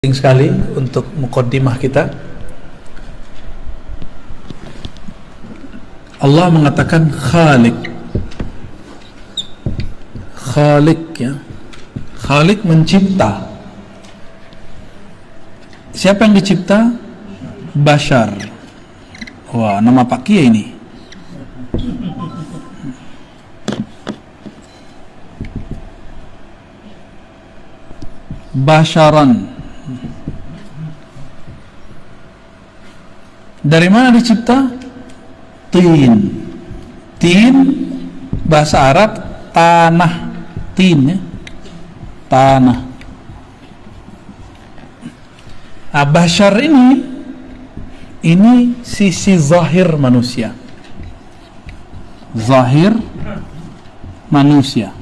Penting sekali untuk muqaddimah kita. Allah mengatakan Khaliq. Khaliq, ya. Khaliq mencipta. Siapa yang dicipta? Bashar. Wah, nama Pak Kiai ini. Basharan. Dari mana dicipta? Tin. Tin bahasa Arab tanah. Tin, ya. Tanah. Bashar ini sisi zahir manusia. Zahir manusia.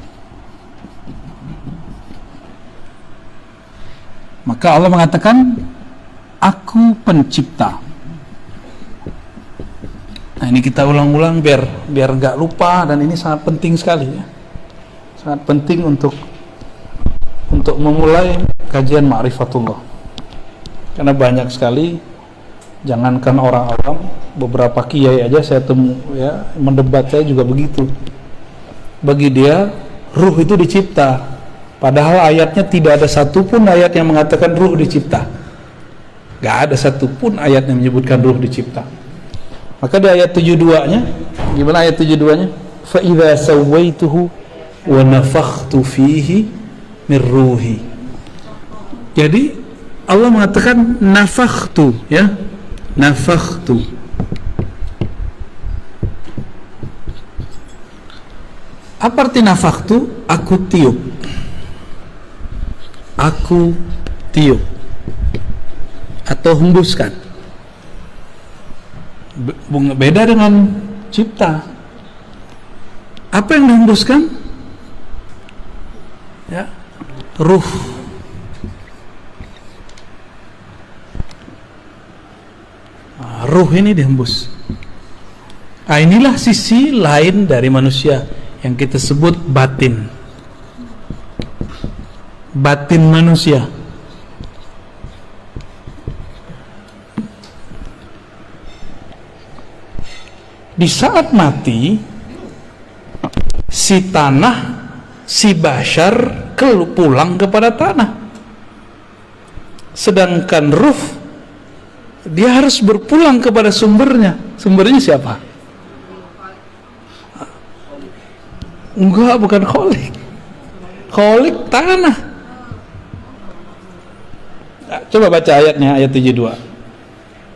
Maka Allah mengatakan, aku pencipta. Nah, ini kita ulang-ulang biar nggak lupa, dan ini sangat penting sekali, ya. Sangat penting untuk memulai kajian ma'rifatullah. Karena banyak sekali, jangankan orang awam, beberapa kiai aja saya temu, ya, mendebat saya juga begitu. Bagi dia ruh itu dicipta, padahal ayatnya tidak ada satupun ayat yang mengatakan ruh dicipta. Gak ada satupun ayat yang menyebutkan ruh dicipta. Maka di ayat 72-nya, gimana ayat 72-nya? Fa idza sawaituhu wa nafakhtu fihi min ruhi. Jadi Allah mengatakan nafakhtu, ya. Nafakhtu. Apa arti nafakhtu? Aku tiup. Aku tiup atau hembuskan. Beda dengan cipta. Apa yang dihembuskan? Ya, ruh. Ruh ini dihembus. Inilah sisi lain dari manusia yang kita sebut batin. Batin manusia. Di saat mati, si tanah, si bashar pulang kepada tanah. Sedangkan ruh, dia harus berpulang kepada sumbernya. Sumbernya siapa? Enggak, bukan Khaliq. Khaliq tanah. Coba baca ayatnya, ayat 72.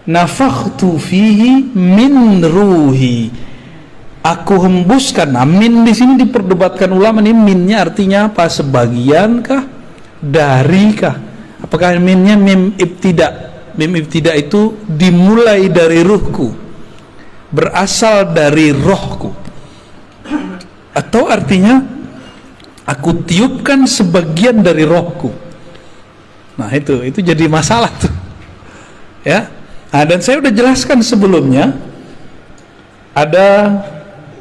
Nafakhtu fihi min ruhi. Aku hembuskan. Nah, min di sini diperdebatkan ulama, ini minnya artinya apa? Sebagian kah? Dari kah? Apakah minnya mim ibtida? Mim ibtida itu dimulai dari ruhku, berasal dari rohku. Atau artinya aku tiupkan sebagian dari rohku. Nah, itu jadi masalah tuh. Ya. Nah, dan saya udah jelaskan sebelumnya, ada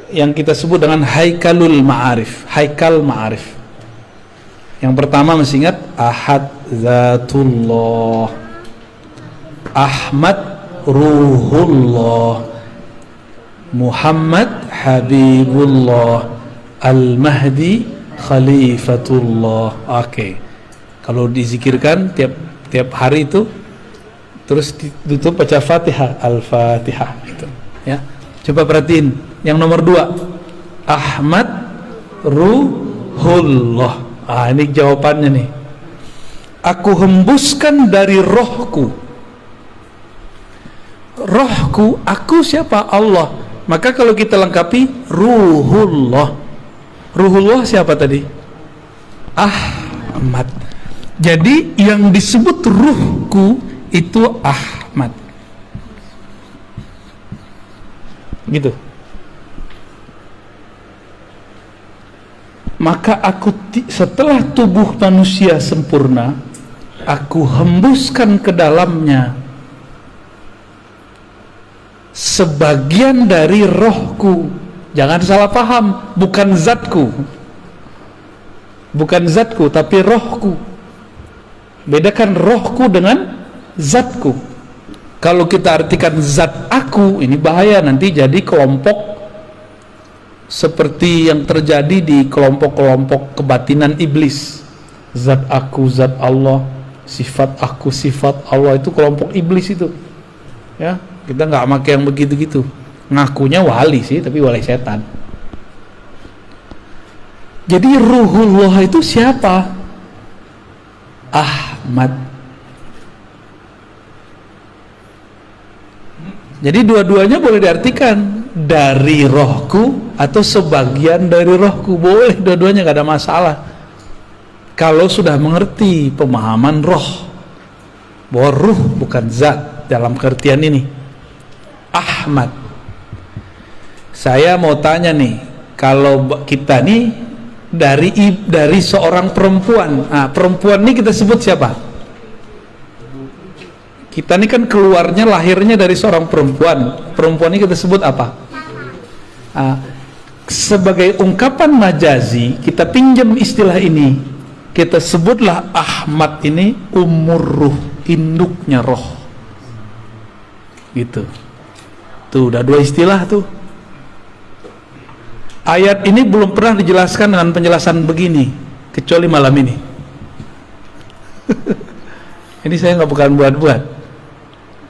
yang kita sebut dengan haikalul ma'arif, haikal ma'arif. Yang pertama masih ingat, Ahad Zatullah, Ahmad Ruhullah, Muhammad Habibullah, Al-Mahdi Khalifatullah. Oke. Kalau dizikirkan tiap hari itu, terus ditutup baca Fatihah, Al-Fatihah, gitu, ya. Coba perhatiin yang nomor 2, Ahmad Ruhullah. Ini jawabannya nih. Aku hembuskan dari rohku. Rohku, aku siapa? Allah. Maka kalau kita lengkapi, Ruhullah. Ruhullah siapa tadi? Ahmad. Jadi yang disebut ruhku itu Ahmad, gitu. Maka aku setelah tubuh manusia sempurna, aku hembuskan ke dalamnya sebagian dari rohku. Jangan salah paham, bukan zatku, tapi rohku. Bedakan rohku dengan zatku. Kalau kita artikan zat aku, ini bahaya, nanti jadi kelompok seperti yang terjadi di kelompok-kelompok kebatinan iblis. Zat aku, zat Allah, sifat aku, sifat Allah, itu kelompok iblis itu. Ya, kita nggak pakai yang begitu-gitu. Ngakunya wali sih, tapi wali setan. Jadi ruhullah itu siapa? Ahmad. Jadi dua-duanya boleh diartikan dari rohku atau sebagian dari rohku, boleh dua-duanya, gak ada masalah kalau sudah mengerti pemahaman roh, bahwa ruh bukan zat dalam pengertian ini. Ahmad, saya mau tanya nih, kalau kita nih dari seorang perempuan, perempuan ini kita sebut siapa? Kita ini kan keluarnya, lahirnya dari seorang perempuan. Perempuan ini kita sebut apa? Sebagai ungkapan majazi, kita pinjam istilah ini, kita sebutlah Ahmad ini umur ruh, induknya roh. Gitu. Tuh, udah dua istilah tuh. Ayat ini belum pernah dijelaskan dengan penjelasan begini, kecuali malam ini. Ini saya nggak bukan buat-buat.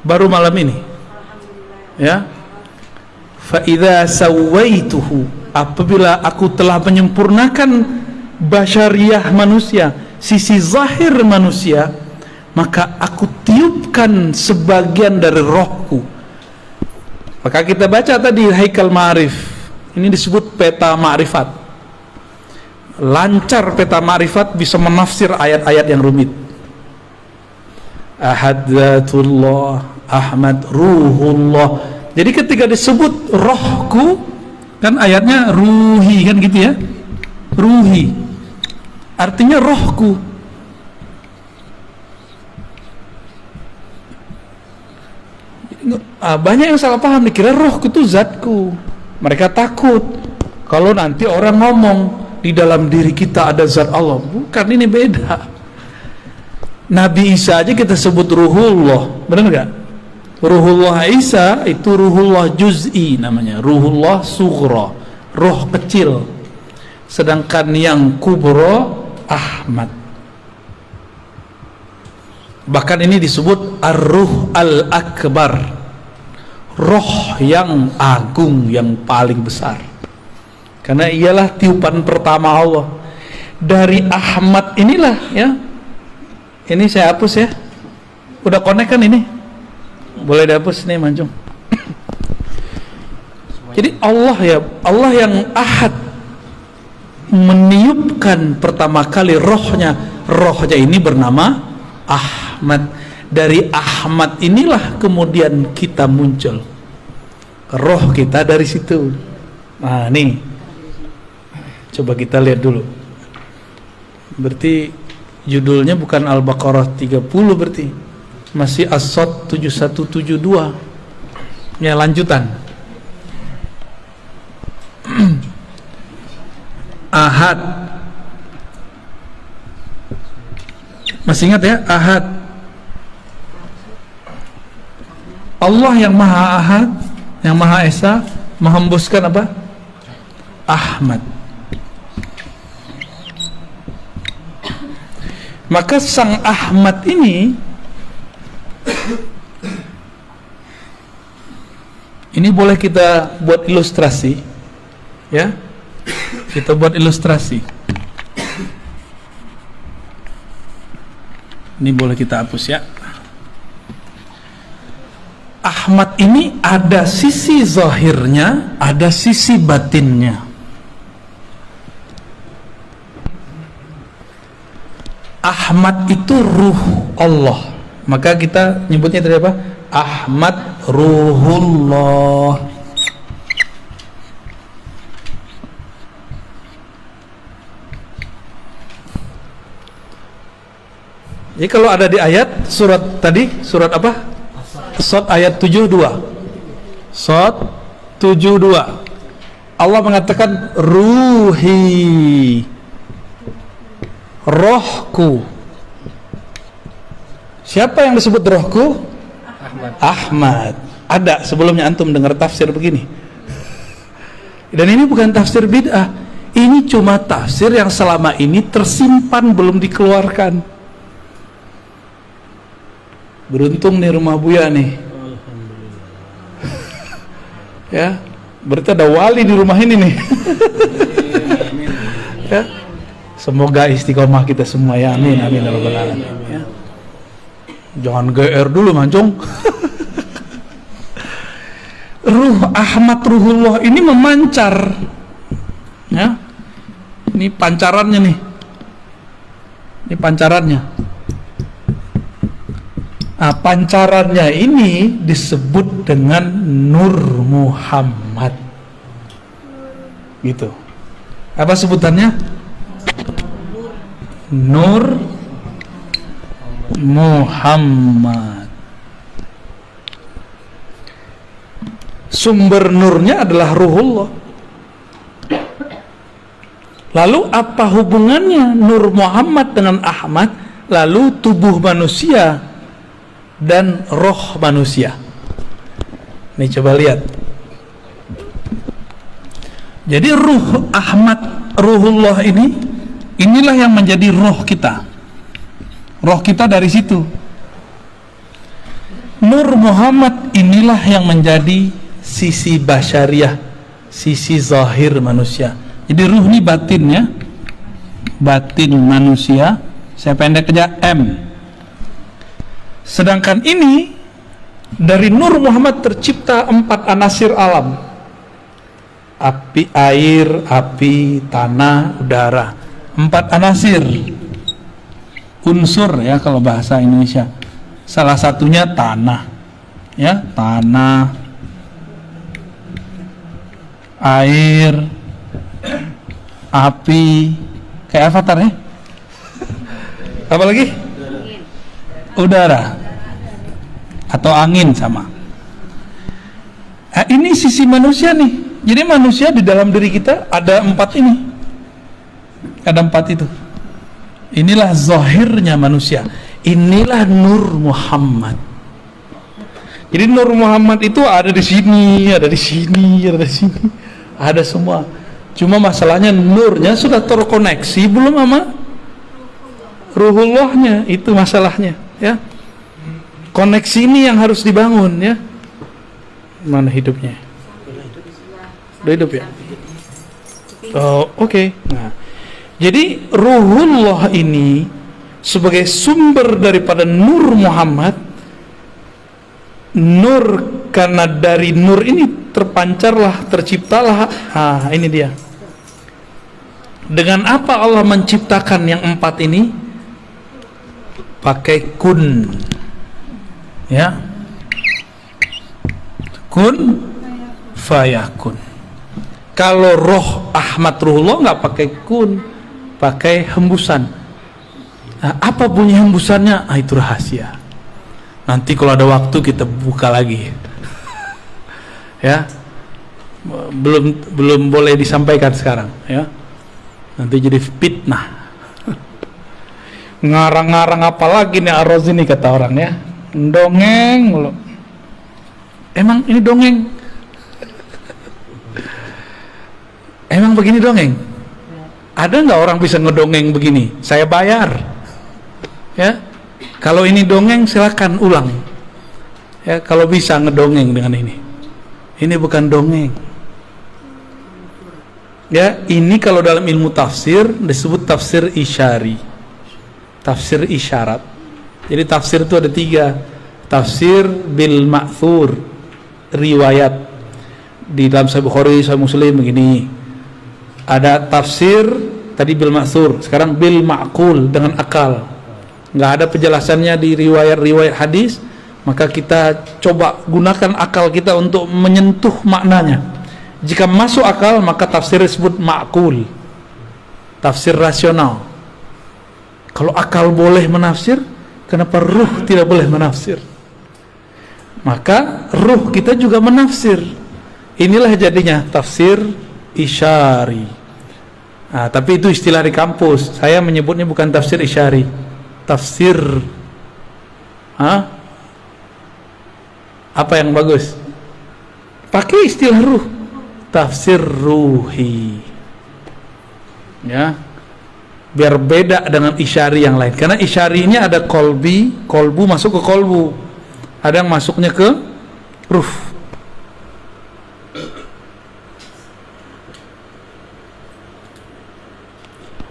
Baru malam ini, ya. Fa idza sawaituhu, apabila aku telah menyempurnakan basyariah manusia, sisi zahir manusia, maka aku tiupkan sebagian dari rohku. Maka kita baca tadi Haikal Ma'arif, ini disebut peta ma'rifat. Lancar peta ma'rifat bisa menafsir ayat-ayat yang rumit. Ahad Zatullah, Ahmad Ruhullah. Jadi ketika disebut rohku, kan ayatnya ruhi, kan gitu ya, ruhi artinya rohku. Banyak yang salah paham, dikira rohku itu zatku. Mereka takut kalau nanti orang ngomong di dalam diri kita ada zat Allah. Bukan, ini beda. Nabi Isa aja kita sebut ruhullah, benar nggak? Ruhullah Isa itu ruhullah juz'i namanya, ruhullah sughra, roh kecil. Sedangkan yang kubro Ahmad. Bahkan ini disebut ar-ruh al-akbar, roh yang agung, yang paling besar. Karena ialah tiupan pertama Allah. Dari Ahmad inilah, ya. Ini saya hapus ya. Udah connect kan ini? Boleh dihapus nih, Manjung. Jadi Allah, ya, Allah yang ahad meniupkan pertama kali rohnya. Rohnya ini bernama Ahmad. Dari Ahmad inilah kemudian kita muncul. Roh kita dari situ. Nah, nih. Coba kita lihat dulu. Berarti judulnya bukan Al-Baqarah 30, berarti masih As-Sod 7172. Ya, lanjutan. Ahad. Masih ingat ya, Ahad. Allah yang Maha Ahad, yang Maha Esa, menghembuskan apa? Ahmad. Maka sang Ahmad ini boleh kita buat ilustrasi, ya. Kita buat ilustrasi. Ini boleh kita hapus ya. Ahmad ini ada sisi zahirnya, ada sisi batinnya. Ahmad itu ruh Allah. Maka kita nyebutnya tadi apa? Ahmad Ruhullah. Jadi kalau ada di ayat surat tadi, surat apa? Sod ayat 72. Sod 72. Allah mengatakan ruhi, rohku. Siapa yang disebut rohku? Ahmad. Ada sebelumnya antum dengar tafsir begini. Dan ini bukan tafsir bid'ah. Ini cuma tafsir yang selama ini tersimpan belum dikeluarkan. Beruntung nih rumah Buya nih. Ya, berarti ada wali di rumah ini nih. Ya. Semoga istiqomah kita semua ya. Amin amin ya rabbal alamin. Ya. Jangan GR dulu mancung. Ruh Ahmad Ruhullah ini memancar. Ya. Ini pancarannya nih. Ini pancarannya. Nah, pancarannya ini disebut dengan Nur Muhammad. Gitu. Apa sebutannya? Nur Muhammad. Sumber nurnya adalah Ruhullah. Lalu apa hubungannya Nur Muhammad dengan Ahmad? Lalu tubuh manusia dan roh manusia. Nih coba lihat. Jadi ruh Ahmad Ruhullah ini, inilah yang menjadi roh kita. Roh kita dari situ. Nur Muhammad inilah yang menjadi sisi basyariah, sisi zahir manusia. Jadi ruh ini batin ya, batin manusia. Saya pendek aja M. Sedangkan ini dari Nur Muhammad tercipta 4 anasir alam: api, air, api, tanah, udara. 4 anasir unsur ya kalau bahasa Indonesia. Salah satunya tanah, ya, tanah, air, api, kayak avatar ya. Apa lagi? Udara atau angin sama. Nah, ini sisi manusia nih. Jadi manusia di dalam diri kita ada 4 ini. Ada 4 itu. Inilah zahirnya manusia. Inilah Nur Muhammad. Jadi Nur Muhammad itu ada di sini, ada di sini, ada di sini, ada semua. Cuma masalahnya nurnya sudah terkoneksi belum sama Ruhullahnya, itu masalahnya, ya. Koneksi ini yang harus dibangun, ya. Mana hidupnya? Udah hidup ya? Oh, oke. Nah, jadi Ruhullah ini sebagai sumber daripada Nur Muhammad. Nur, karena dari nur ini terpancarlah, terciptalah. Ini dia. Dengan apa Allah menciptakan yang 4 ini? Pakai kun, ya. Kun fayakun. Kalau roh Ahmad Ruhullah nggak pakai kun, pakai hembusan. Nah, apa bunyi hembusannya? Itu rahasia. Nanti kalau ada waktu kita buka lagi. Ya. Belum boleh disampaikan sekarang, ya. Nanti jadi fitnah. Ngarang-ngarang apa lagi nih Ar-Razi ini, kata orang, ya. Dongeng mulu. Emang ini dongeng? Emang begini dongeng? Ada nggak orang bisa ngedongeng begini? Saya bayar, ya. Kalau ini dongeng silakan ulang, ya. Kalau bisa ngedongeng dengan ini. Ini bukan dongeng, ya. Ini kalau dalam ilmu tafsir disebut tafsir isyari, tafsir isyarat. Jadi tafsir itu ada 3. Tafsir bil ma'thur, riwayat di dalam Sahih Bukhari, Sahih Muslim begini. Ada tafsir tadi bil ma'thur, sekarang bil ma'qul, dengan akal. Nggak ada penjelasannya di riwayat-riwayat hadis, maka kita coba gunakan akal kita untuk menyentuh maknanya. Jika masuk akal, maka tafsir disebut ma'qul, tafsir rasional. Kalau akal boleh menafsir, kenapa ruh tidak boleh menafsir? Maka ruh kita juga menafsir. Inilah jadinya tafsir isyari. Nah, tapi itu istilah di kampus. Saya menyebutnya bukan tafsir isyari, tafsir Hah? Apa yang bagus? Pakai istilah ruh, tafsir ruhi, ya, biar beda dengan isyari yang lain. Karena isyari ini ada kolbu masuk ke kolbu, ada yang masuknya ke ruh.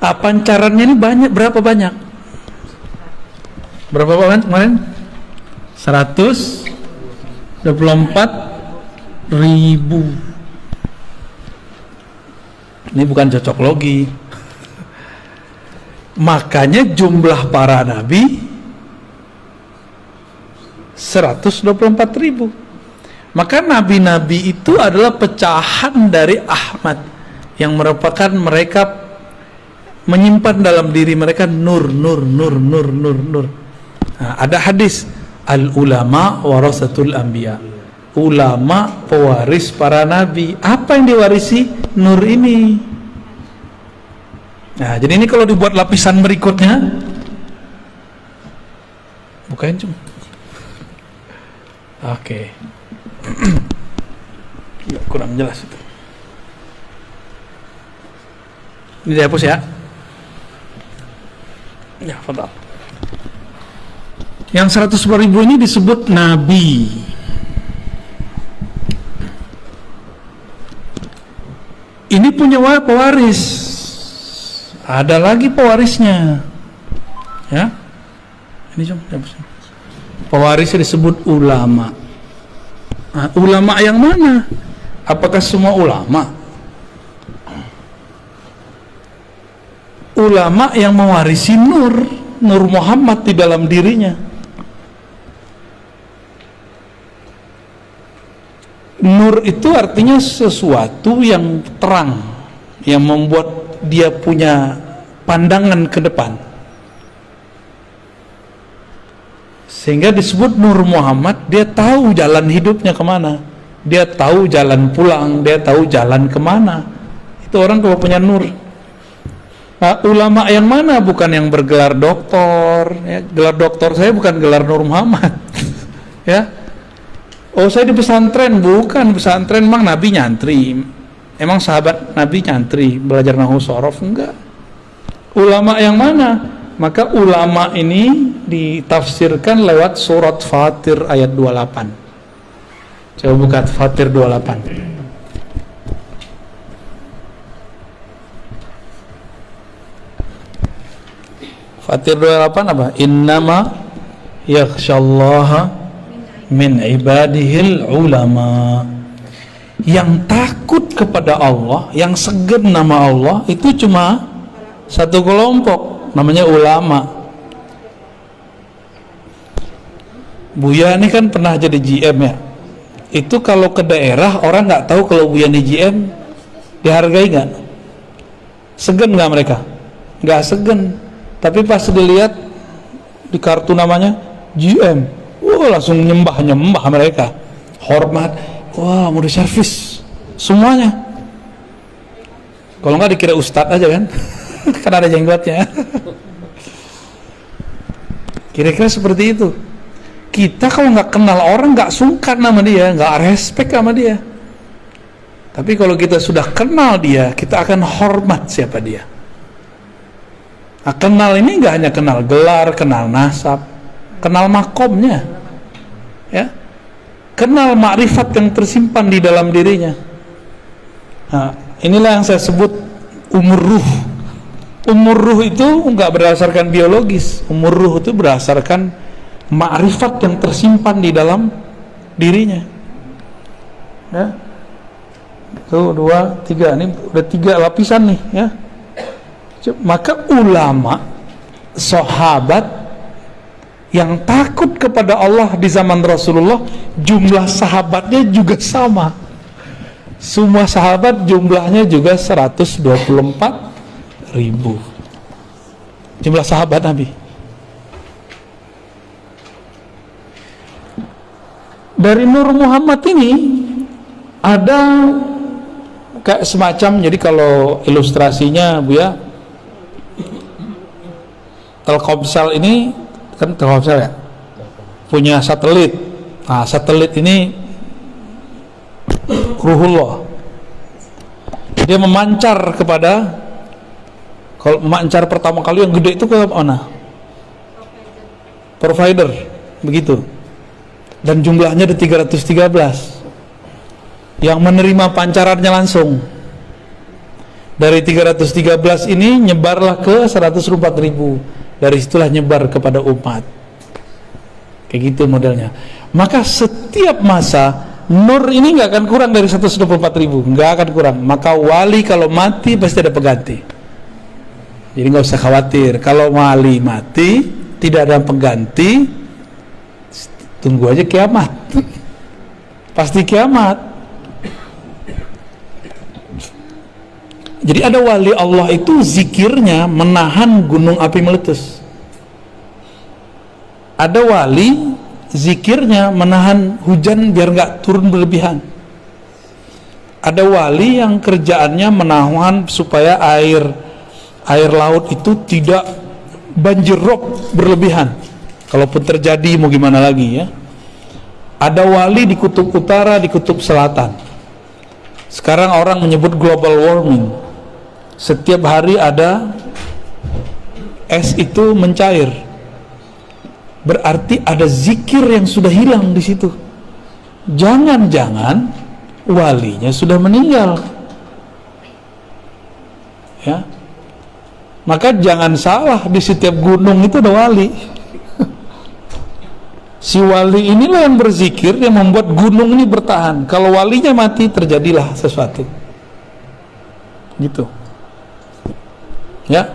Pancarannya ini banyak, berapa banyak kemarin? 124.000. Ini bukan cocok logi. Makanya jumlah para nabi 124.000. Maka nabi-nabi itu adalah pecahan dari Ahmad, yang merupakan mereka menyimpan dalam diri mereka nur. Nah, ada hadis, al ulama warasatul anbiya, ulama pewaris para nabi. Apa yang diwarisi? Nur ini. Nah, jadi ini kalau dibuat lapisan berikutnya, bukain cuma. Oke. Ya, kurang jelas itu. Ini dihapus ya. Ya, fatal. Yang 100.000 ini disebut nabi. Ini punya pewaris. Ada lagi pewarisnya. Ya. Ini cuma dihapus. Pewarisnya disebut ulama. Nah, ulama yang mana? Apakah semua ulama? Ulama yang mewarisi nur Muhammad di dalam dirinya. Nur itu artinya sesuatu yang terang, yang membuat dia punya pandangan ke depan, sehingga disebut Nur Muhammad. Dia tahu jalan hidupnya kemana, dia tahu jalan pulang, dia tahu jalan kemana. Itu orang kalau punya nur. Nah, ulama yang mana? Bukan yang bergelar doktor, ya. Gelar doktor saya bukan gelar Nur Muhammad. Ya. Oh, saya di pesantren, bukan pesantren. Emang Nabi nyantri? Emang sahabat Nabi nyantri belajar nahwu sorof? Enggak. Ulama yang mana? Maka ulama ini ditafsirkan lewat surat Fatir ayat 28. Coba buka Fatir 28. Fatir 28 apa? Innama yakhsyallaha min ibadihil ulama. Yang takut kepada Allah, yang segan nama Allah, itu cuma satu kelompok, namanya ulama. Buya ini kan pernah jadi GM ya. Itu kalau ke daerah orang nggak tahu kalau Buya ini GM, dihargai nggak? Segan nggak mereka? Nggak segan. Tapi pas dilihat di kartu namanya GM, wah langsung nyembah mereka, hormat, wah mau diservis semuanya. Kalau nggak dikira ustadz aja kan, kan ada jenggotnya. Kira-kira seperti itu. Kita kalau nggak kenal orang nggak sungkan sama dia, nggak respect sama dia. Tapi kalau kita sudah kenal dia, kita akan hormat siapa dia. Nah, kenal ini nggak hanya kenal gelar, kenal nasab, kenal makomnya, ya, kenal makrifat yang tersimpan di dalam dirinya. Nah, inilah yang saya sebut umur ruh. Umur ruh itu nggak berdasarkan biologis. Umur ruh itu berdasarkan makrifat yang tersimpan di dalam dirinya. Ya, tuh 2, 3, ini udah 3 lapisan nih, ya. Maka ulama, sahabat yang takut kepada Allah di zaman Rasulullah, jumlah sahabatnya juga sama. Semua sahabat jumlahnya juga 124.000. Jumlah sahabat Nabi. Dari Nur Muhammad ini ada kayak semacam, jadi kalau ilustrasinya Bu ya, Telkomsel ini kan Telkomsel ya, punya satelit. Nah, satelit ini ruhullah. Dia memancar kepada, kalau memancar pertama kali yang gede itu ke mana? Provider, begitu. Dan jumlahnya ada 313 yang menerima pancarannya langsung. Dari 313 ini nyebarlah ke 104.000. Dari situlah nyebar kepada umat. Kayak gitu modelnya. Maka setiap masa nur ini nggak akan kurang dari 124.000, nggak akan kurang. Maka wali kalau mati pasti ada pengganti. Jadi nggak usah khawatir. Kalau wali mati tidak ada pengganti, tunggu aja kiamat. Pasti kiamat. Jadi ada wali Allah itu zikirnya menahan gunung api meletus. Ada wali zikirnya menahan hujan biar nggak turun berlebihan. Ada wali yang kerjaannya menahan supaya air laut itu tidak banjir rob berlebihan. Kalaupun terjadi mau gimana lagi ya. Ada wali di kutub utara, di kutub selatan. Sekarang orang menyebut global warming. Setiap hari ada es itu mencair. Berarti ada zikir yang sudah hilang di situ. Jangan-jangan walinya sudah meninggal. Ya. Maka jangan salah, di setiap gunung itu ada wali. Si wali inilah yang berzikir yang membuat gunung ini bertahan. Kalau walinya mati terjadilah sesuatu. Gitu. Ya.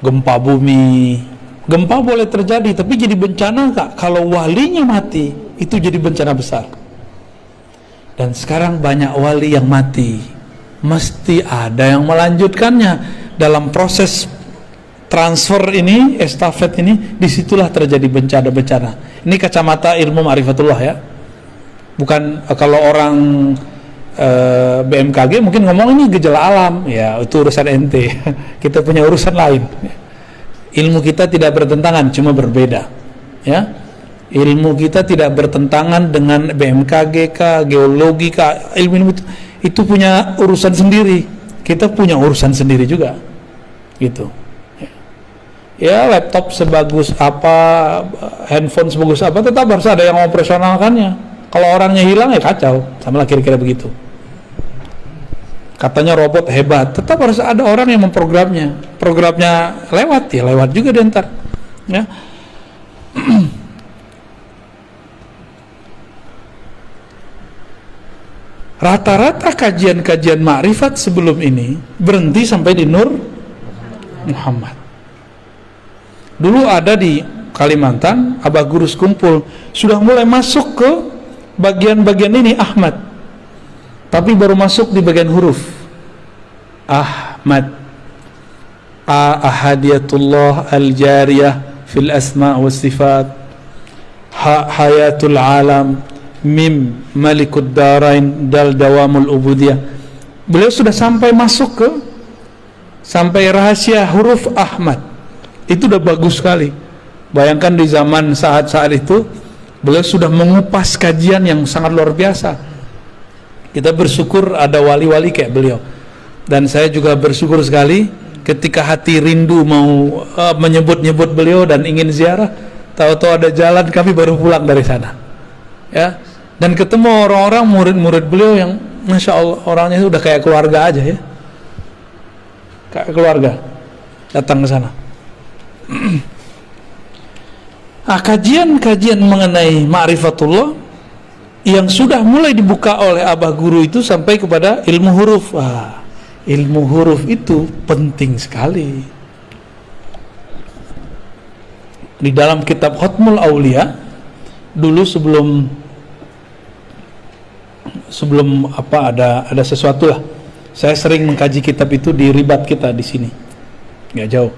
Gempa bumi, gempa boleh terjadi, tapi jadi bencana enggak? Kalau walinya mati, itu jadi bencana besar. Dan sekarang banyak wali yang mati, mesti ada yang melanjutkannya. Dalam proses transfer ini, estafet ini, disitulah terjadi bencana-bencana. Ini kacamata ilmu ma'rifatullah ya. Bukan kalau orang BMKG mungkin ngomong ini gejala alam, ya itu urusan ente. Kita punya urusan lain. Ilmu kita tidak bertentangan, cuma berbeda. Ya, ilmu kita tidak bertentangan dengan BMKG kah, geologi kah, ilmu itu punya urusan sendiri. Kita punya urusan sendiri juga, gitu. Ya laptop sebagus apa, handphone sebagus apa, tetap harus ada yang operasionalkannya. Kalau orangnya hilang ya kacau, sama lah kira-kira begitu. Katanya robot hebat, tetap harus ada orang yang memprogramnya. Programnya lewat ya lewat juga diantar. Ya. Rata-rata kajian-kajian ma'rifat sebelum ini berhenti sampai di Nur Muhammad. Dulu ada di Kalimantan, Abah Guru Sekumpul sudah mulai masuk ke bagian-bagian ini Ahmad. Tapi baru masuk di bagian huruf Ahmad, ahadiyatullah al-jariyah fil asma' wa sifat, hayatul alam, mim malikud darain, dal dawamul ubudiyah. Beliau sudah sampai masuk ke sampai rahasia huruf Ahmad. Itu udah bagus sekali. Bayangkan di zaman saat-saat itu beliau sudah mengupas kajian yang sangat luar biasa. Kita bersyukur ada wali-wali kayak beliau. Dan saya juga bersyukur sekali ketika hati rindu mau menyebut-nyebut beliau dan ingin ziarah, tahu-tahu ada jalan, kami baru pulang dari sana. Ya. Dan ketemu orang-orang murid-murid beliau yang Masya Allah orangnya udah kayak keluarga aja ya. Kayak keluarga datang ke sana. Kajian-kajian mengenai ma'rifatullah yang sudah mulai dibuka oleh Abah Guru itu sampai kepada ilmu huruf. Ilmu huruf itu penting sekali. Di dalam kitab Khatmul Aulia dulu sebelum apa ada sesuatu lah. Saya sering mengkaji kitab itu di ribat kita di sini. Nggak jauh.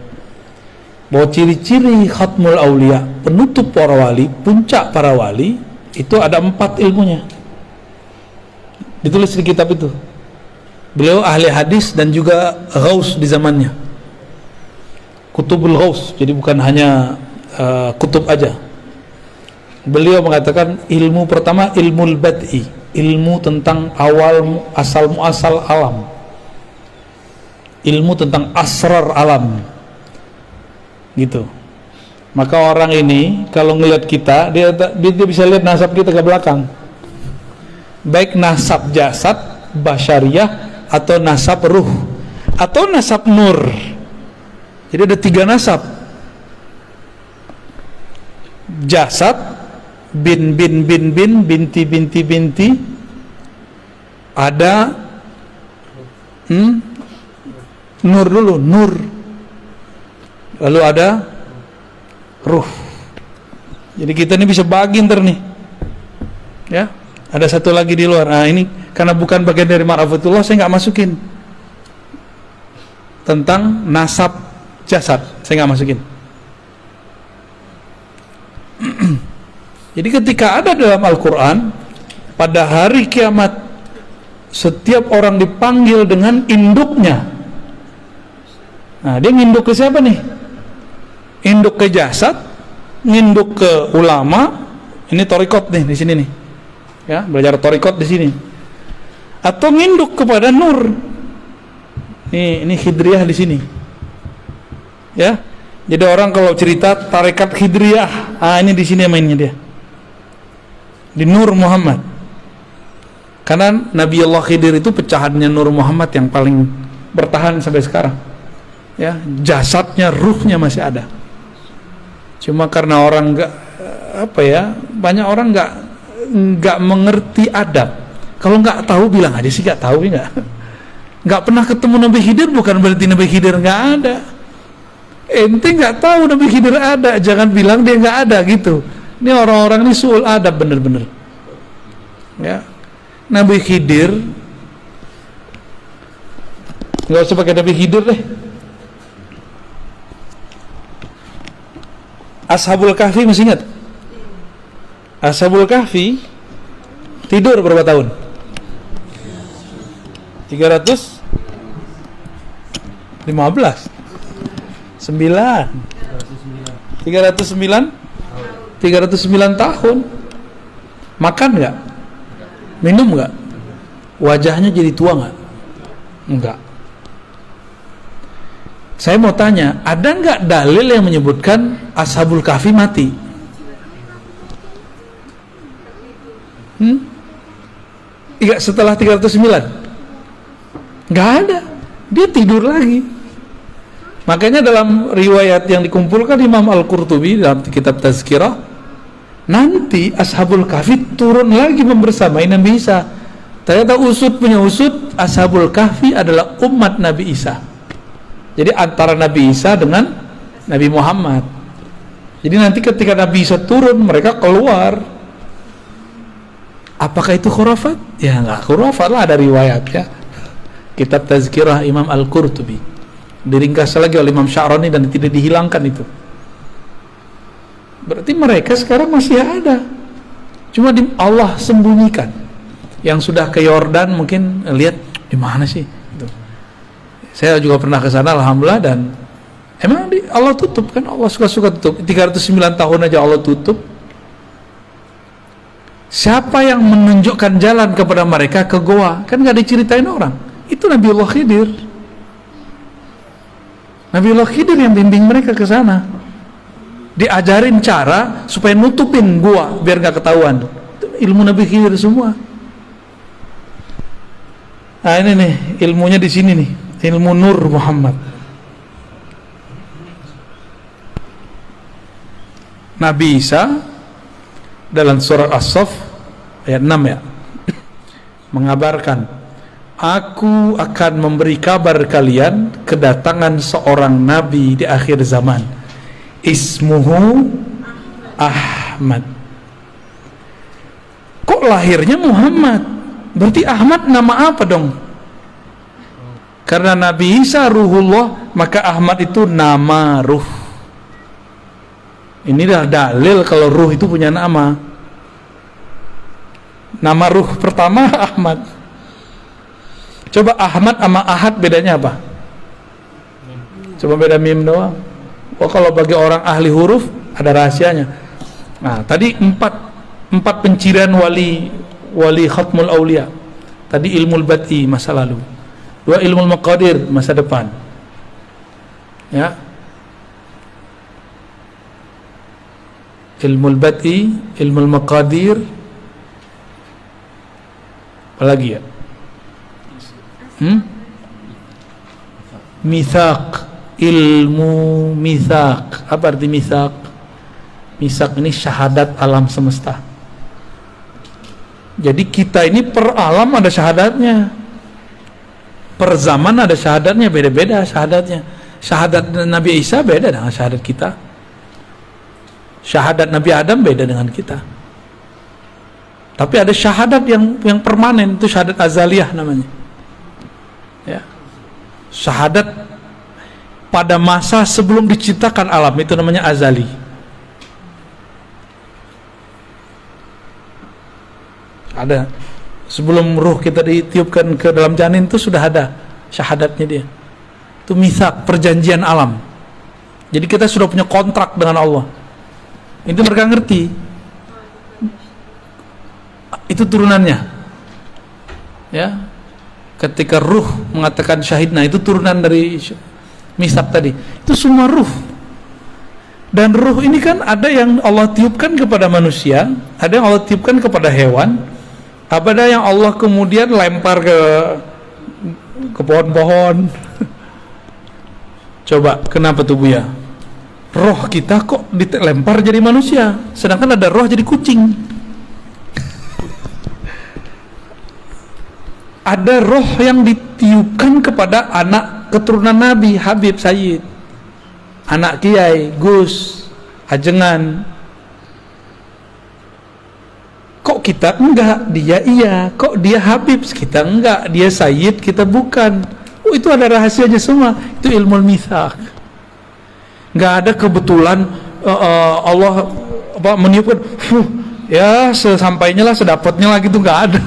Bahwa ciri-ciri Khatmul Aulia, penutup para wali, puncak para wali, itu ada 4 ilmunya. Ditulis di kitab itu. Beliau ahli hadis dan juga ghaus di zamannya. Kutubul Ghaus, jadi bukan hanya kutub aja. Beliau mengatakan ilmu pertama ilmul bad'i, ilmu tentang awal asal muasal alam, ilmu tentang asrar alam, gitu. Maka orang ini kalau ngelihat kita, dia bisa lihat nasab kita ke belakang, baik nasab jasad basyariah atau nasab ruh atau nasab nur. Jadi ada 3 nasab: jasad, bin binti binti, ada nur dulu, nur, lalu ada ruh. Jadi kita ini bisa bagi ntar nih, ya. Ada satu lagi di luar. Nah ini karena bukan bagian dari ma'rifatullah, saya nggak masukin tentang nasab jasad, saya nggak masukin. Jadi ketika ada dalam Al-Quran, pada hari kiamat setiap orang dipanggil dengan induknya. Nah, dia nginduk ke siapa nih? Induk ke jasad, nginduk ke ulama. Ini torikot nih di sini nih, ya, belajar torikot di sini. Atau nginduk kepada nur. Ini Khidriyah di sini, ya. Jadi orang kalau cerita tarekat Khidriyah, ini di sini mainnya dia, di Nur Muhammad. Karena Nabi Allah Khidir itu pecahannya Nur Muhammad yang paling bertahan sampai sekarang, ya. Jasadnya, ruhnya masih ada. Cuma karena orang banyak orang nggak mengerti adab. Kalau nggak tahu bilang aja sih nggak tahu, ya nggak pernah ketemu Nabi Khidir bukan berarti Nabi Khidir nggak ada. Ente nggak tahu Nabi Khidir ada, jangan bilang dia nggak ada gitu. Ini orang-orang ini suul adab bener-bener, ya. Nabi Khidir nggak usah pakai Nabi Khidir deh. Ashabul Kahfi masih ingat? Ashabul Kahfi tidur berapa tahun? 315 309 tahun. Makan nggak? Minum nggak? Wajahnya jadi tua nggak? Enggak. Saya mau tanya, ada nggak dalil yang menyebutkan Ashabul Kahfi mati? Iya, setelah 309 nggak ada, dia tidur lagi. Makanya dalam riwayat yang dikumpulkan Imam Al-Qurtubi dalam kitab Tazkirah, nanti Ashabul Kahfi turun lagi membersamai Nabi Isa. Ternyata usut punya usut, Ashabul Kahfi adalah umat Nabi Isa. Jadi antara Nabi Isa dengan Nabi Muhammad. Jadi nanti ketika Nabi Isa turun, mereka keluar. Apakah itu khurafat? Ya nggak khurafat lah, ada riwayatnya. Kitab Tazkirah Imam Al-Qurtubi, diringkas lagi oleh Imam Sya'rani dan tidak dihilangkan itu. Berarti mereka sekarang masih ada, cuma Allah sembunyikan. Yang sudah ke Yordan mungkin lihat di mana sih gitu. Saya juga pernah ke sana alhamdulillah, dan emang Allah tutup kan, Allah suka-suka tutup. 309 tahun aja Allah tutup. Siapa yang menunjukkan jalan kepada mereka ke goa? Kan nggak diceritain orang. Itu Nabiullah Khidir. Nabiullah Khidir yang bimbing mereka ke sana. Diajarin cara supaya nutupin gua biar nggak ketahuan. Itu ilmu Nabi Khidir semua. Nah ini nih ilmunya di sini nih, ilmu Nur Muhammad. Nabi Isa dalam surat As-Saff ayat 6 ya, mengabarkan, aku akan memberi kabar kalian kedatangan seorang nabi di akhir zaman, ismuhu Ahmad. Kok lahirnya Muhammad? Berarti Ahmad nama apa dong? Karena Nabi Isa ruhullah, maka Ahmad itu nama ruh. Inilah dalil kalau ruh itu punya nama. Nama ruh pertama Ahmad. Coba Ahmad sama Ahad bedanya apa? Coba beda mim doang. Oh, kalau bagi orang ahli huruf ada rahasianya. Nah, tadi empat pencirian wali khatmul aulia. Tadi ilmul bati masa lalu. 2 ilmul maqadir masa depan. Ya. Ilmul bati, ilmul maqadir, apalagi ya? Mitsaq, ilmu mitsaq. Apa arti mitsaq? Mitsaq ini syahadat alam semesta. Jadi kita ini per alam ada syahadatnya, per zaman ada syahadatnya, beda-beda syahadatnya. Syahadat Nabi Isa beda dengan syahadat kita. Syahadat Nabi Adam beda dengan kita. Tapi ada syahadat yang permanen, itu syahadat azaliyah namanya. Ya. Syahadat pada masa sebelum diciptakan alam, itu namanya azali. Ada sebelum ruh kita ditiupkan ke dalam janin itu sudah ada syahadatnya dia. Itu mitsaq, perjanjian alam. Jadi kita sudah punya kontrak dengan Allah. Itu mereka ngerti. Itu turunannya. Ya. Ketika ruh mengatakan syahidna, itu turunan dari mitsaq tadi. Itu semua ruh. Dan ruh ini kan ada yang Allah tiupkan kepada manusia, ada yang Allah tiupkan kepada hewan, ada yang Allah kemudian lempar ke pohon-pohon. Coba, kenapa tuh Buya? Roh kita kok dilempar jadi manusia, sedangkan ada roh jadi kucing. Ada roh yang ditiupkan kepada anak keturunan Nabi, Habib Sayyid, anak Kiai, Gus, Ajengan. Kok kita enggak, dia iya. Kok dia Habib, kita enggak. Dia Sayyid, kita bukan. Oh, itu ada rahasianya semua. Itu ilmu mitsaq. Enggak ada kebetulan Allah meniupkan, ya sesampainya lah, sedapatnya lah gitu, enggak ada.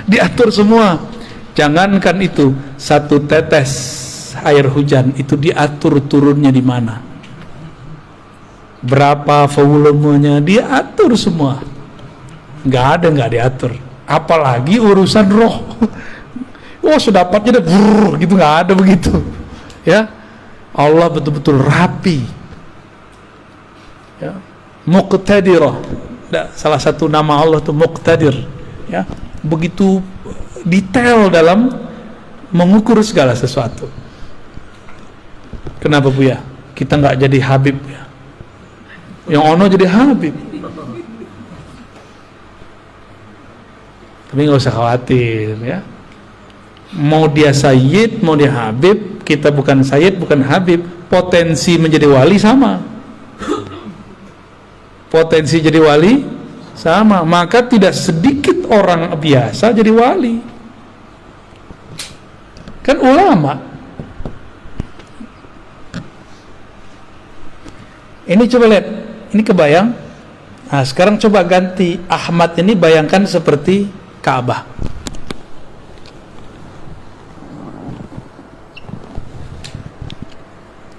Diatur semua. Jangankan itu, satu tetes air hujan itu diatur turunnya di mana, berapa volumenya, diatur semua. Nggak diatur. Apalagi urusan roh. Oh, sedapatnya deh gitu, nggak ada begitu. Ya, Allah betul-betul rapi. Ya, muqtadirah. Salah satu nama Allah itu muqtadir. Ya, begitu detail dalam mengukur segala sesuatu. Kenapa Buya? Kita nggak jadi Habib ya? Yang ono jadi Habib. Tapi nggak usah khawatir ya. Mau dia Sayyid, mau dia Habib, kita bukan Sayyid, bukan Habib, potensi menjadi wali sama. Potensi jadi wali sama. Maka tidak sedikit orang biasa jadi wali. Kan ulama. Ini coba lihat, ini kebayang. Nah, sekarang coba ganti Ahmad ini, bayangkan seperti Ka'bah.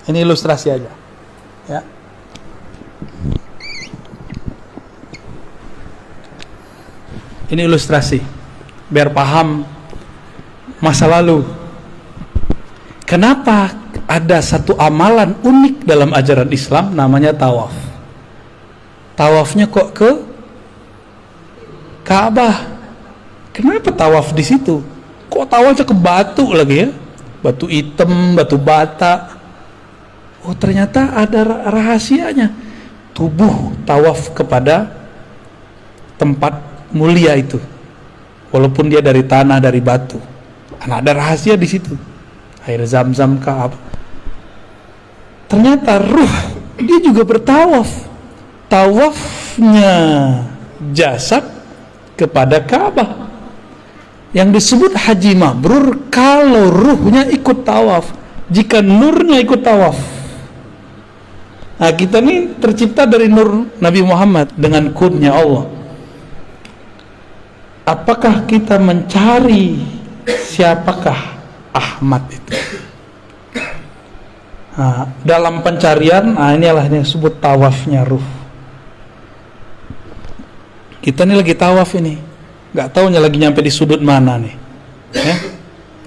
Ini ilustrasi aja, ya. Ini ilustrasi biar paham masa lalu. Kenapa ada satu amalan unik dalam ajaran Islam namanya tawaf? Tawafnya kok ke Ka'bah? Kenapa tawaf di situ? Kok tawafnya ke batu lagi ya? Batu hitam, batu bata. Oh, ternyata ada rahasianya. Tubuh tawaf kepada tempat mulia itu, walaupun dia dari tanah, dari batu. Karena ada rahasia di situ. Air Zam-Zam kah apa? Ternyata ruh dia juga bertawaf. Tawafnya jasad kepada Ka'bah. Yang disebut haji mabrur kalau ruhnya ikut tawaf, jika nurnya ikut tawaf. Nah, kita ini tercipta dari nur Nabi Muhammad dengan kunnya Allah. Apakah kita mencari siapakah Ahmad itu? Nah, dalam pencarian, inilah yang disebut tawafnya ruh. Kita ini lagi tawaf ini, nggak taunya lagi nyampe di sudut mana nih, ya?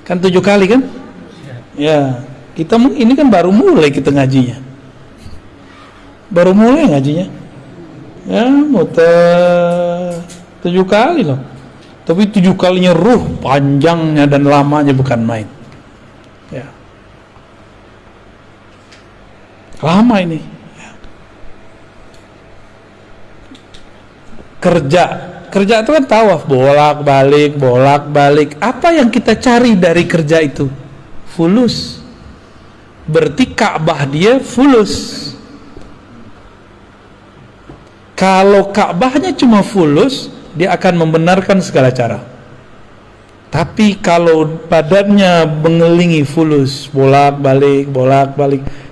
Kan 7 kali kan? Ya, kita ini kan baru mulai kita ngajinya, baru mulai ngajinya, ya muter 7 kali loh. Tapi 7 kalinya ruh, panjangnya dan lamanya bukan main. Ya. Lama ini. Ya. Kerja itu kan tawaf, bolak-balik. Apa yang kita cari dari kerja itu? Fulus. Berarti Ka'bah dia fulus. Kalau Ka'bahnya cuma fulus, dia akan membenarkan segala cara. Tapi kalau badannya mengelilingi fulus, bolak-balik,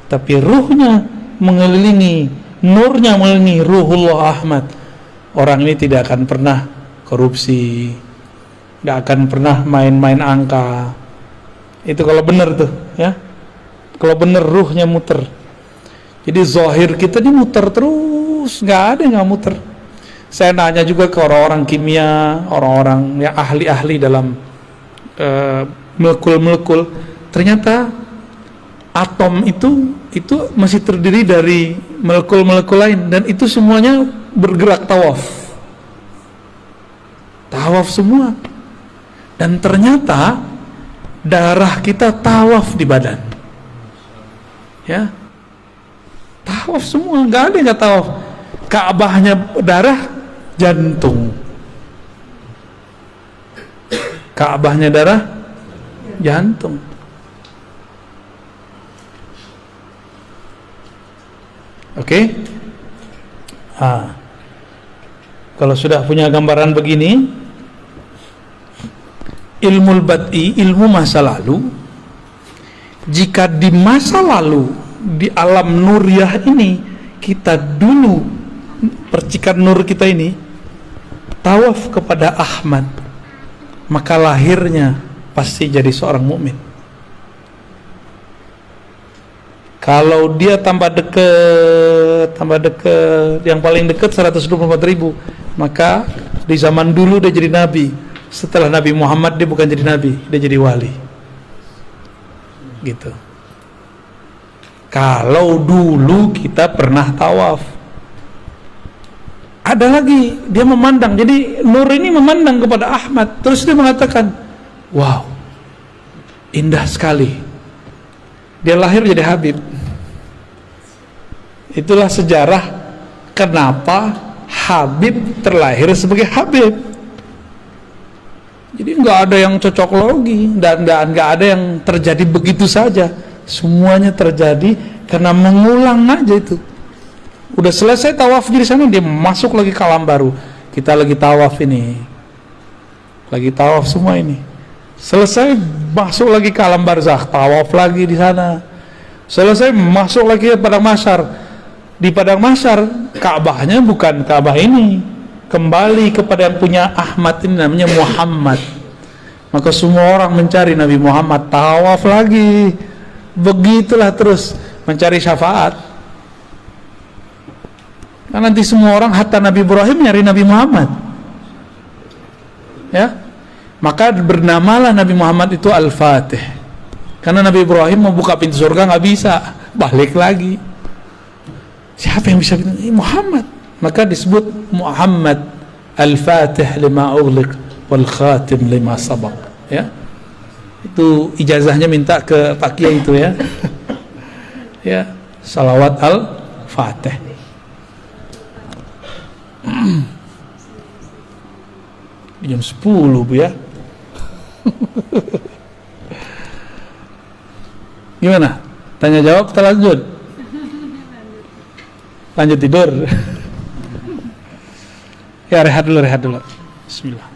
tapi ruhnya mengelilingi, nurnya mengelilingi Ruhullah Ahmad, orang ini tidak akan pernah korupsi, tidak akan pernah main-main angka. Itu kalau benar tuh, ya. Kalau benar ruhnya muter. Jadi zahir kita ini muter terus, nggak ada yang nggak muter. Saya nanya juga ke orang-orang kimia, orang-orang yang ahli-ahli dalam molekul-molekul. Ternyata atom itu masih terdiri dari molekul-molekul lain, dan itu semuanya bergerak tawaf semua. Dan ternyata darah kita tawaf di badan, ya, tawaf semua, nggak ada yang nggak tawaf. Ka'bahnya darah, jantung. Ka'bahnya darah, jantung. Oke? Kalau sudah punya gambaran begini, ilmu bad'i, ilmu masa lalu, jika di masa lalu, di alam nuriyah ini, kita dulu, percikan nur kita ini tawaf kepada Ahmad, maka lahirnya pasti jadi seorang mukmin. Kalau dia tambah dekat, yang paling dekat 124.000, maka di zaman dulu dia jadi nabi. Setelah Nabi Muhammad dia bukan jadi nabi, dia jadi wali. Gitu. Kalau dulu kita pernah tawaf, ada lagi dia memandang. Jadi nur ini memandang kepada Ahmad, terus dia mengatakan, wow, indah sekali. Dia lahir jadi Habib. Itulah sejarah kenapa Habib terlahir sebagai Habib. Jadi nggak ada yang cocok logi, dan nggak ada yang terjadi begitu saja. Semuanya terjadi karena mengulang aja itu. Udah selesai tawaf di sana, dia masuk lagi ke alam baru. Kita lagi tawaf ini, lagi tawaf semua ini. Selesai masuk lagi ke alam barzakh, tawaf lagi di sana. Selesai masuk lagi ke padang mahsyar. Di padang mahsyar, Ka'bahnya bukan Ka'bah ini, kembali kepada yang punya Ahmad ini, namanya Muhammad. Maka semua orang mencari Nabi Muhammad, tawaf lagi. Begitulah terus mencari syafaat. Kan nanti semua orang hatta Nabi Ibrahim nyari Nabi Muhammad, ya. Maka bernamalah Nabi Muhammad itu Al-Fatih, karena Nabi Ibrahim mau buka pintu surga nggak bisa, balik lagi. Siapa yang bisa? Muhammad. Maka disebut Muhammad Al-Fatih lima ughliq wal khatim lima sabaq, ya. Itu ijazahnya minta ke Pak Kiai itu, ya. Ya, salawat Al-Fatih. Jam 10 Bu, ya. Gimana? Tanya jawab, kita lanjut. Lanjut tidur. Ya, rehat dulu. Bismillah.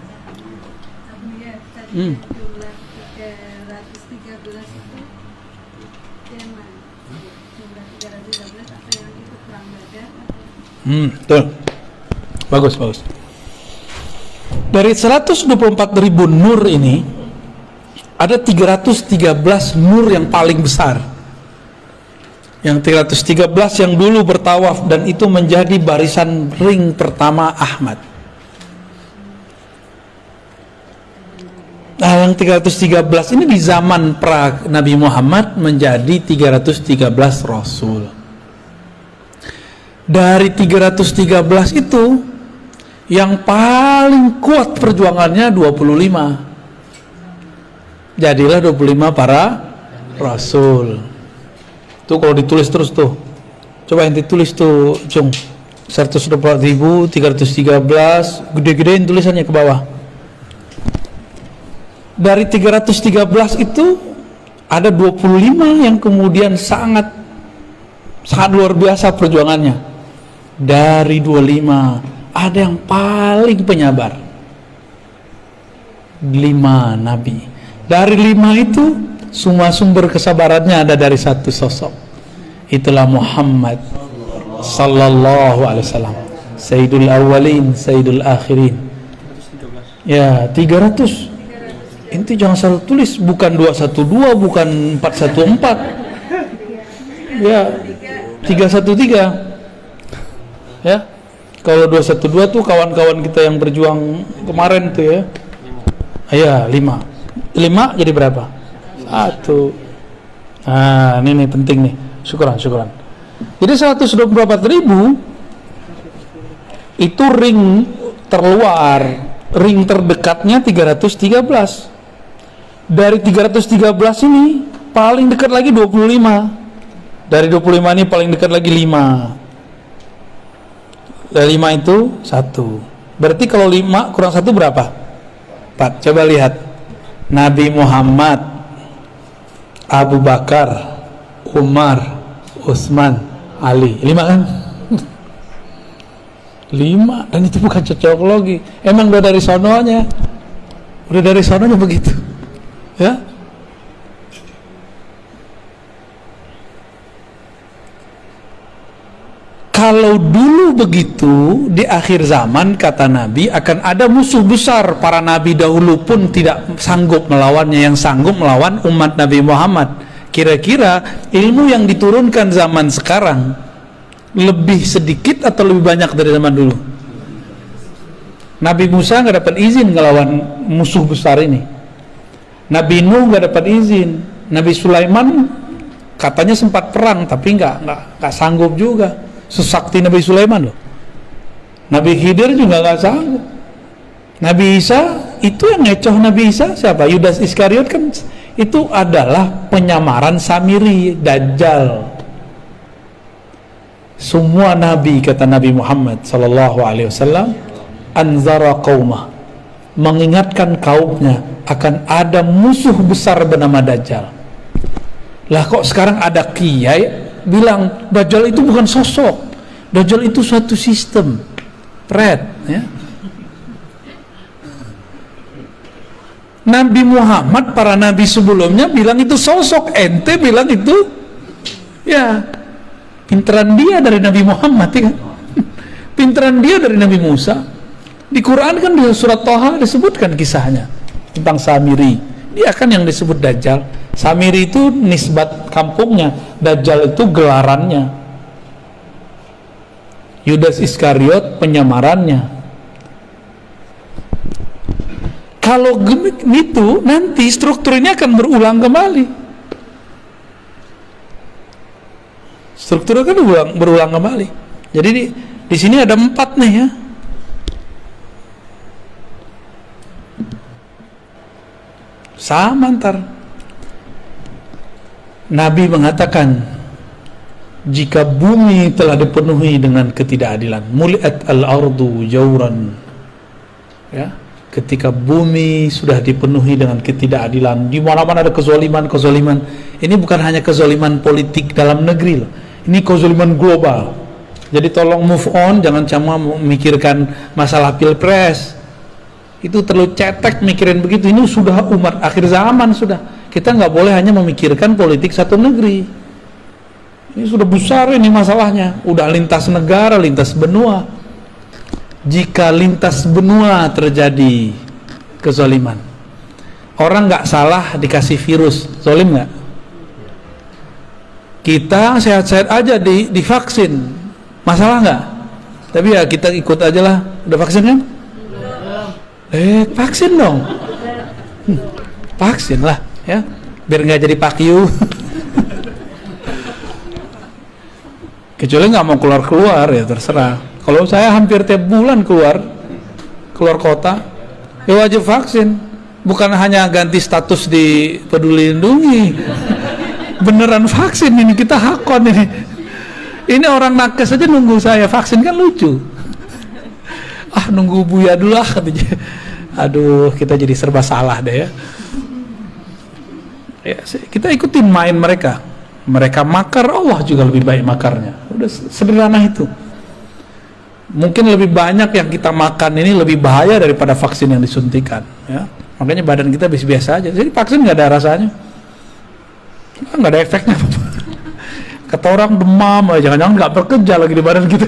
Tuh. Bagus. Dari 124.000 nur ini, ada 313 nur yang paling besar. Yang 313 yang dulu bertawaf, dan itu menjadi barisan ring pertama Ahmad. Nah, yang 313 ini di zaman pra Nabi Muhammad menjadi 313 Rasul. Dari 313 itu yang paling kuat perjuangannya 25. Jadilah 25 para Rasul. Tuh kalau ditulis terus tuh, coba yang ditulis tuh, Cung, 124.313, gede-gedein tulisannya ke bawah. Dari 313 itu ada 25 yang kemudian sangat luar biasa perjuangannya. Dari 25 ada yang paling penyabar, 5 nabi. Dari 5 itu semua sumber kesabarannya ada dari satu sosok, itulah Muhammad sallallahu alaihi wasallam, Sayyidul Awwalin, Sayyidul Akhirin. Ya, 300. Inti jangan salah tulis, bukan 212, bukan 414. Ya, 313. Ya. Kalau 212 tuh kawan-kawan kita yang berjuang kemarin tuh ya. Ya, 5 jadi berapa? 1. Nah, ini penting nih. Syukuran. Jadi 124.000 itu ring terluar, ring terdekatnya 313. Dari 313 ini paling dekat lagi 25. Dari 25 ini paling dekat lagi 5. Dari 5 itu 1. Berarti kalau 5 kurang 1 berapa? 4. Coba lihat. Nabi Muhammad, Abu Bakar, Umar, Utsman, Ali. 5 kan? 5. Dan itu bukan cocok logi. Emang udah dari sononya. Udah dari sononya begitu. Ya. Kalau dulu begitu, di akhir zaman kata Nabi akan ada musuh besar. Para nabi dahulu pun tidak sanggup melawannya, yang sanggup melawan umat Nabi Muhammad. Kira-kira ilmu yang diturunkan zaman sekarang lebih sedikit atau lebih banyak dari zaman dulu? Nabi Musa nggak dapat izin ngelawan musuh besar ini. Nabi Nuh nggak dapat izin. Nabi Sulaiman katanya sempat perang tapi nggak sanggup juga. Sesakti Nabi Sulaiman loh. Nabi Khidir juga nggak sanggup. Nabi Isa, itu yang ngecoh Nabi Isa siapa? Yudas Iskariot kan, itu adalah penyamaran Samiri, Dajjal. Semua nabi, kata Nabi Muhammad sallallahu alaihi wasallam, anzara qaumah, mengingatkan kaumnya akan ada musuh besar bernama Dajjal. Lah kok sekarang ada kiai bilang Dajjal itu bukan sosok, Dajjal itu suatu sistem, ya. Nabi Muhammad, para nabi sebelumnya bilang itu sosok, ente bilang itu, ya, pinteran dia dari Nabi Muhammad, ya kan? Pinteran dia dari Nabi Musa. Di Quran kan di surat Thaha disebutkan kisahnya tentang Samiri. Dia kan yang disebut Dajjal. Samiri itu nisbat kampungnya, Dajjal itu gelarannya. Yudas Iskariot penyamarannya. Kalau gitu nanti struktur ini akan berulang kembali. Struktur akan berulang kembali. Jadi di sini ada 4 nih ya. Sama ntar. Nabi mengatakan, jika bumi telah dipenuhi dengan ketidakadilan, muliat al-ardu jauran, ya, ketika bumi sudah dipenuhi dengan ketidakadilan, di mana-mana ada kezaliman, ini bukan hanya kezaliman politik dalam negeri loh, ini kezaliman global. Jadi tolong move on, jangan cuma memikirkan masalah pilpres, itu terlalu cetek mikirin begitu. Ini sudah umat akhir zaman sudah. Kita nggak boleh hanya memikirkan politik satu negeri. Ini sudah besar ini masalahnya. Udah lintas negara, lintas benua. Jika lintas benua terjadi kezaliman, orang nggak salah dikasih virus, zalim nggak? Kita sehat-sehat aja divaksin, masalah nggak? Tapi ya kita ikut aja lah. Udah vaksin kan? Vaksin dong. Vaksin lah ya, biar nggak jadi pakyu. Kecuali nggak mau keluar ya terserah. Kalau saya hampir tiap bulan keluar kota, ya wajib vaksin. Bukan hanya ganti status di Peduli Lindungi, beneran vaksin ini, kita hakon ini. Ini orang nakes aja nunggu saya vaksin, kan lucu. Nunggu Buya dulu katanya. Aduh, kita jadi serba salah deh ya. Kita ikutin main mereka. Mereka makar, Allah juga lebih baik makarnya. Udah sederhana itu. Mungkin lebih banyak yang kita makan ini lebih bahaya daripada vaksin yang disuntikan ya. Makanya badan kita biasa-biasa aja. Jadi vaksin nggak ada rasanya, nggak ada efeknya. Kata orang demam, jangan-jangan nggak bekerja lagi di badan kita.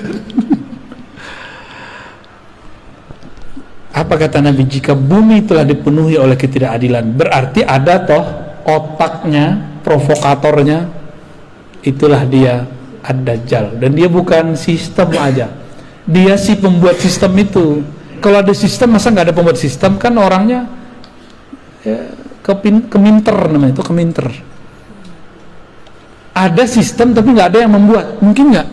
Apa kata Nabi? Jika bumi telah dipenuhi oleh ketidakadilan, berarti ada toh otaknya, provokatornya, itulah dia Ad-Dajjal. Dan dia bukan sistem aja, dia si pembuat sistem itu. Kalau ada sistem, masa nggak ada pembuat sistem? Kan orangnya keminter namanya, itu keminter. Ada sistem tapi nggak ada yang membuat, mungkin nggak?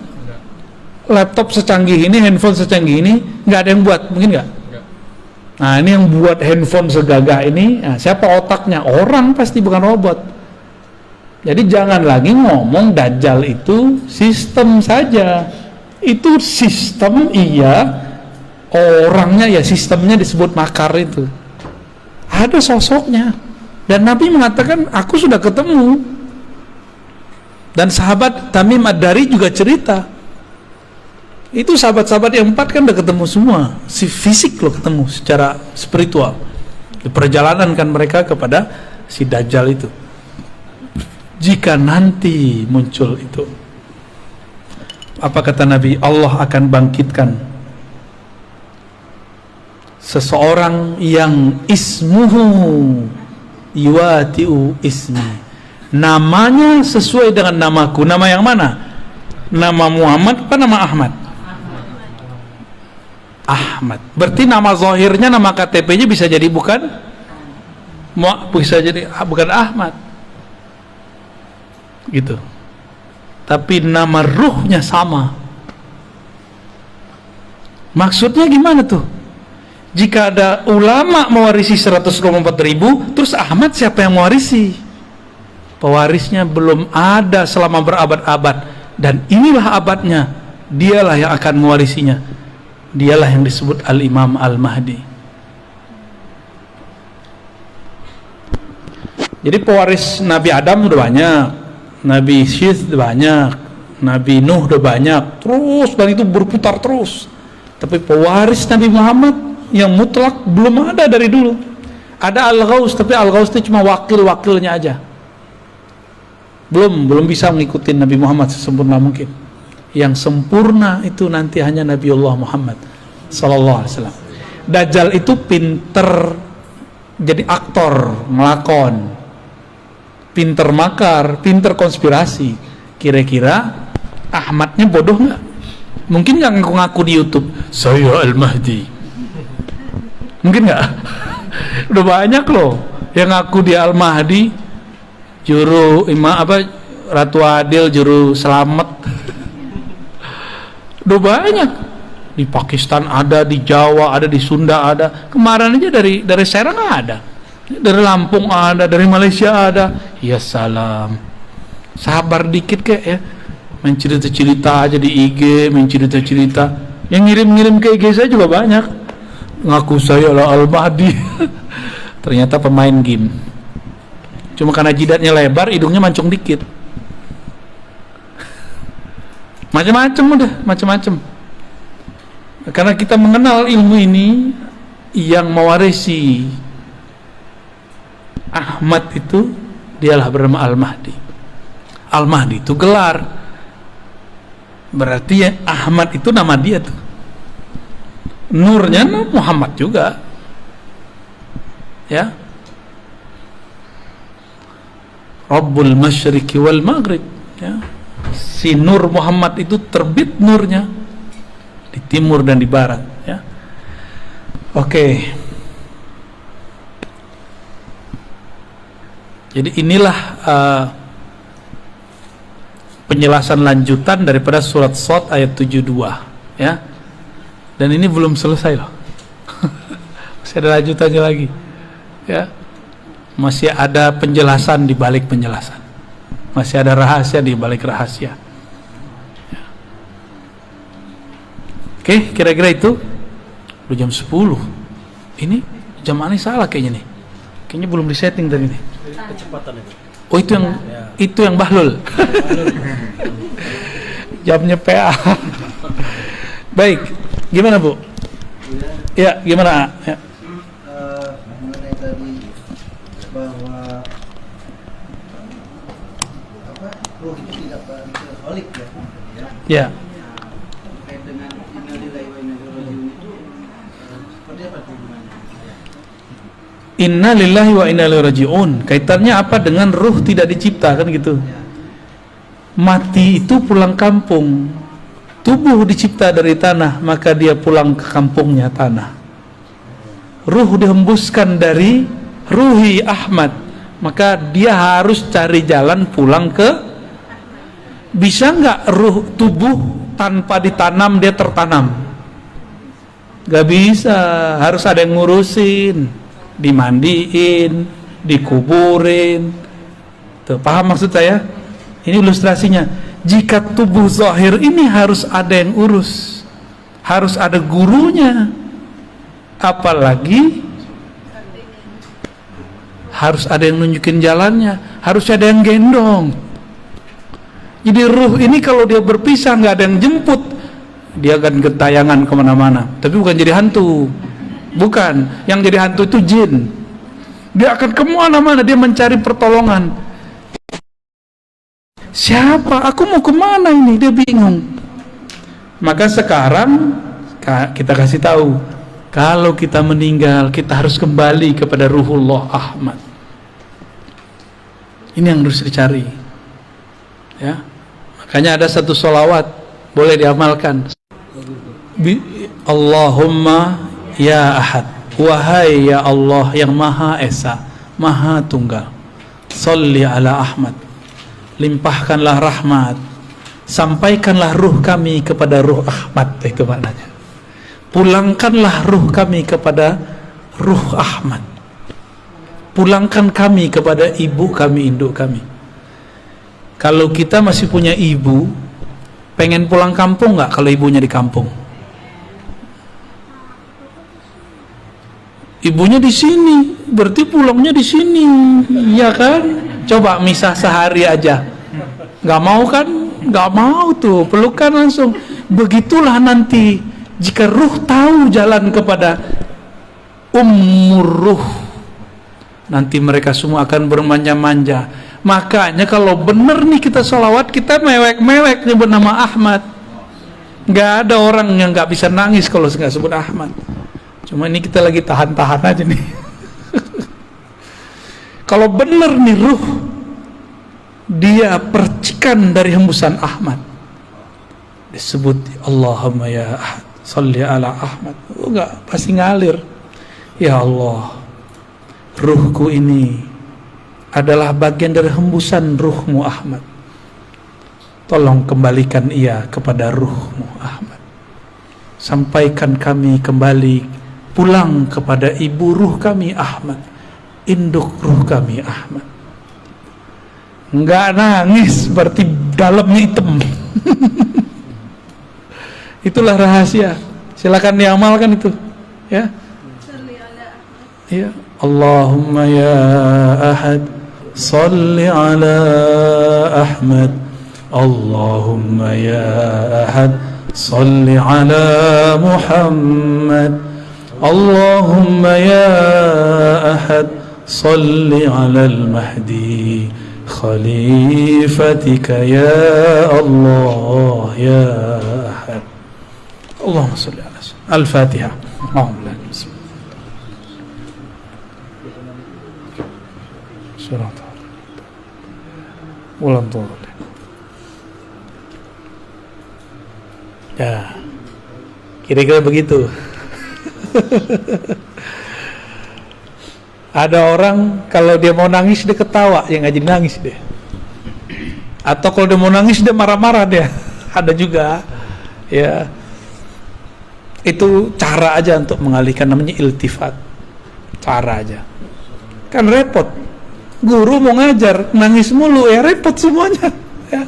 Laptop secanggih ini, handphone secanggih ini, nggak ada yang buat, mungkin nggak? Nah, ini yang buat handphone segagah ini, siapa otaknya? Orang pasti, bukan robot. Jadi jangan lagi ngomong Dajjal itu sistem saja. Itu sistem iya, orangnya ya sistemnya disebut makar itu. Ada sosoknya. Dan Nabi mengatakan, aku sudah ketemu. Dan sahabat Tamim Ad-Dari juga cerita. Itu sahabat-sahabat yang 4 kan udah ketemu semua. Si fisik loh ketemu secara spiritual. Di perjalanan kan mereka kepada si Dajjal itu. Jika nanti muncul itu, apa kata Nabi? Allah akan bangkitkan seseorang yang ismuhu yuwatiu ismi, namanya sesuai dengan namaku. Nama yang mana? Nama Muhammad apa nama Ahmad? Ahmad. Berarti nama zahirnya, nama KTP-nya bisa jadi bukan Ahmad gitu, tapi nama ruhnya sama. Maksudnya gimana tuh? Jika ada ulama mewarisi 124.000, terus Ahmad siapa yang mewarisi? Pewarisnya belum ada selama berabad-abad, dan inilah abadnya, dialah yang akan mewarisinya. Dialah yang disebut Al-Imam Al-Mahdi. Jadi pewaris Nabi Adam udah banyak, Nabi Syith udah banyak, Nabi Nuh udah banyak, terus dan itu berputar terus. Tapi pewaris Nabi Muhammad yang mutlak belum ada dari dulu. Ada Al-Ghaus, tapi Al-Ghaus itu cuma wakil-wakilnya aja. Belum bisa mengikuti Nabi Muhammad sesempurna mungkin. Yang sempurna itu nanti hanya Nabiullah Muhammad sallallahu alaihi wasallam. Dajjal itu pinter jadi aktor, ngelakon, pinter makar, pinter konspirasi. Kira-kira Ahmadnya bodoh nggak? Mungkin nggak ngaku-ngaku di YouTube saya Al-Mahdi? Mungkin nggak? Udah banyak loh yang ngaku dia Al-Mahdi, juru Ratu Adil, juru selamat. Udah banyak. Di Pakistan ada, di Jawa ada, di Sunda ada. Kemarin aja dari Serang ada, dari Lampung ada, dari Malaysia ada. Ya salam, sabar dikit kek ya. Main cerita-cerita aja di IG, main cerita-cerita. Yang ngirim-ngirim ke IG saya juga banyak, ngaku saya lah Al-Mahdi. Ternyata pemain game. Cuma karena jidatnya lebar, hidungnya mancung dikit. Macam-macam udah, macam-macam. Karena kita mengenal ilmu ini, yang mewarisi Ahmad itu dialah bernama Al-Mahdi. Al-Mahdi itu gelar, berarti ya Ahmad itu nama dia tuh. Nurnya Muhammad juga, ya. Rabbul Masyriqi wal Maghrib, ya. Si Nur Muhammad itu terbit nurnya di timur dan di barat, ya. Oke. Jadi inilah penjelasan lanjutan daripada surat Shad ayat 72, ya. Dan ini belum selesai loh. Masih ada lanjutannya lagi, ya. Masih ada penjelasan di balik penjelasan. Masih ada rahasia di balik rahasia, ya. Oke, kira-kira itu. Udah jam 10. Ini jam aneh salah kayaknya nih. Kayaknya belum disetting tadi nih. Kecepatan itu. Oh, itu yang Bahlul. Jamnya PA. Baik, gimana Bu? Ya, gimana? Ya. Mengenai tadi bahwa ruh itu tidak holik ya. Ya. Terkait dengan innalillahi wa inna ilaihi raji'un itu seperti apa hubungannya? Inna lillahi wa inna ilaihi raji'un. Kaitannya apa dengan ruh tidak dicipta, kan gitu. Mati itu pulang kampung. Tubuh dicipta dari tanah, maka dia pulang ke kampungnya tanah. Ruh dihembuskan dari ruhi Ahmad, maka dia harus cari jalan pulang ke. Bisa nggak ruh tubuh tanpa ditanam dia tertanam? Gak bisa, harus ada yang ngurusin. Dimandiin, dikuburin. Tuh, paham maksud saya? Ini ilustrasinya. Jika tubuh zahir ini harus ada yang urus, harus ada gurunya, apalagi harus ada yang nunjukin jalannya, harus ada yang gendong. Jadi ruh ini kalau dia berpisah nggak ada yang jemput, dia akan gentayangan kemana-mana. Tapi bukan jadi hantu. Bukan, yang jadi hantu itu jin. Dia akan kemana-mana, dia mencari pertolongan. Siapa? Aku mau kemana ini? Dia bingung. Maka sekarang kita kasih tahu, kalau kita meninggal, kita harus kembali kepada Ruhullah Ahmad. Ini yang harus dicari, ya. Makanya ada satu sholawat, boleh diamalkan. Allahumma ya Ahad, wahai ya Allah yang Maha Esa, Maha Tunggal, Sholli ala Ahmad, limpahkanlah rahmat, sampaikanlah ruh kami kepada ruh Ahmad. Itu maknanya. Pulangkanlah ruh kami kepada ruh Ahmad. Pulangkan kami kepada ibu kami, induk kami. Kalau kita masih punya ibu, pengen pulang kampung nggak kalau ibunya di kampung? Ibunya di sini, berarti pulangnya di sini, ya kan? Coba misah sehari aja, nggak mau kan? Nggak mau tuh, pelukan langsung. Begitulah nanti jika ruh tahu jalan kepada Ummur Ruh, nanti mereka semua akan bermanja-manja. Makanya kalau bener nih kita sholawat, kita mewek-mewek nyebut nama Ahmad. Nggak ada orang yang nggak bisa nangis kalau nggak sebut Ahmad. Cuma ini kita lagi tahan-tahan aja nih. Kalau bener nih ruh, dia percikan dari hembusan Ahmad, disebut Allahumma ya Ahad, Sholli ala Ahmad. Enggak, pasti ngalir. Ya Allah, ruhku ini adalah bagian dari hembusan ruhmu Ahmad. Tolong kembalikan ia kepada ruhmu Ahmad. Sampaikan kami kembali pulang kepada ibu ruh kami Ahmad, induk ruh kami Ahmad. Enggak nangis, berarti dalamnya hitam. Itulah rahasia. Silakan diamalkan itu, ya. Ya, Allahumma ya Ahad, Sholli ala Ahmad. Allahumma ya Ahad, Sholli ala Muhammad. Allahumma ya Ahad, Sholli ala al-Mahdi khalifatika ya Allah ya Ahad. Allahumma sholli ala Al-Fatihah. Alhamdulillah. Surah Al-Dhalin. Ya, kira-kira begitu. Ada orang kalau dia mau nangis dia ketawa, ya nggak jadi nangis dia. Atau kalau dia mau nangis dia marah-marah dia. Ada juga, ya. Itu cara aja untuk mengalihkan, namanya iltifat. Cara aja. Kan repot. Guru mau ngajar nangis mulu, ya repot semuanya. Ya.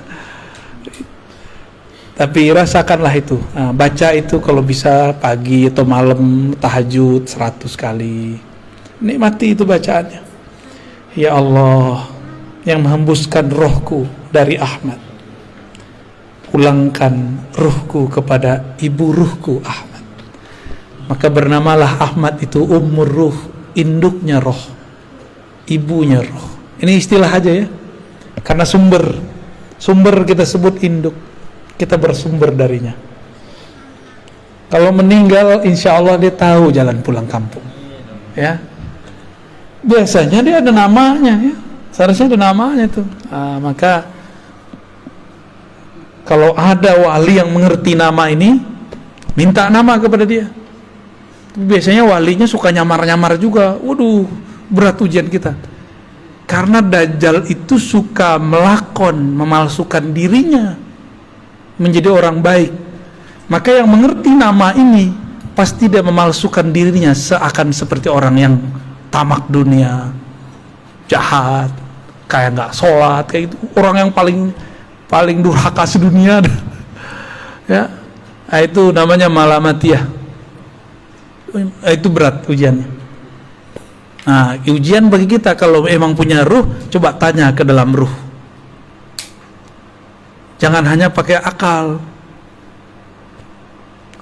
Tapi rasakanlah itu. Nah, baca itu kalau bisa pagi atau malam tahajud 100 kali. Nikmati itu bacaannya. Ya Allah yang menghembuskan rohku dari Ahmad, pulangkan ruhku kepada ibu ruhku Ahmad. Maka bernamalah Ahmad itu ummur ruh, induknya roh, ibunya roh. Ini istilah aja ya, karena sumber kita sebut induk, kita bersumber darinya. Kalau meninggal insya Allah dia tahu jalan pulang kampung, ya. Biasanya dia ada namanya, ya. Seharusnya ada namanya tuh. Nah, maka kalau ada wali yang mengerti nama ini, minta nama kepada dia. Biasanya walinya suka nyamar-nyamar juga. Waduh, berat ujian kita. Karena Dajjal itu suka melakon, memalsukan dirinya menjadi orang baik. Maka yang mengerti nama ini pasti dia memalsukan dirinya seakan seperti orang yang tamak dunia, jahat, kayak nggak sholat, kayak gitu. Orang yang paling durhaka sedunia. Ya, nah, itu namanya malamatiyah. Itu berat ujiannya. Nah, ujian bagi kita kalau emang punya ruh, coba tanya ke dalam ruh. Jangan hanya pakai akal.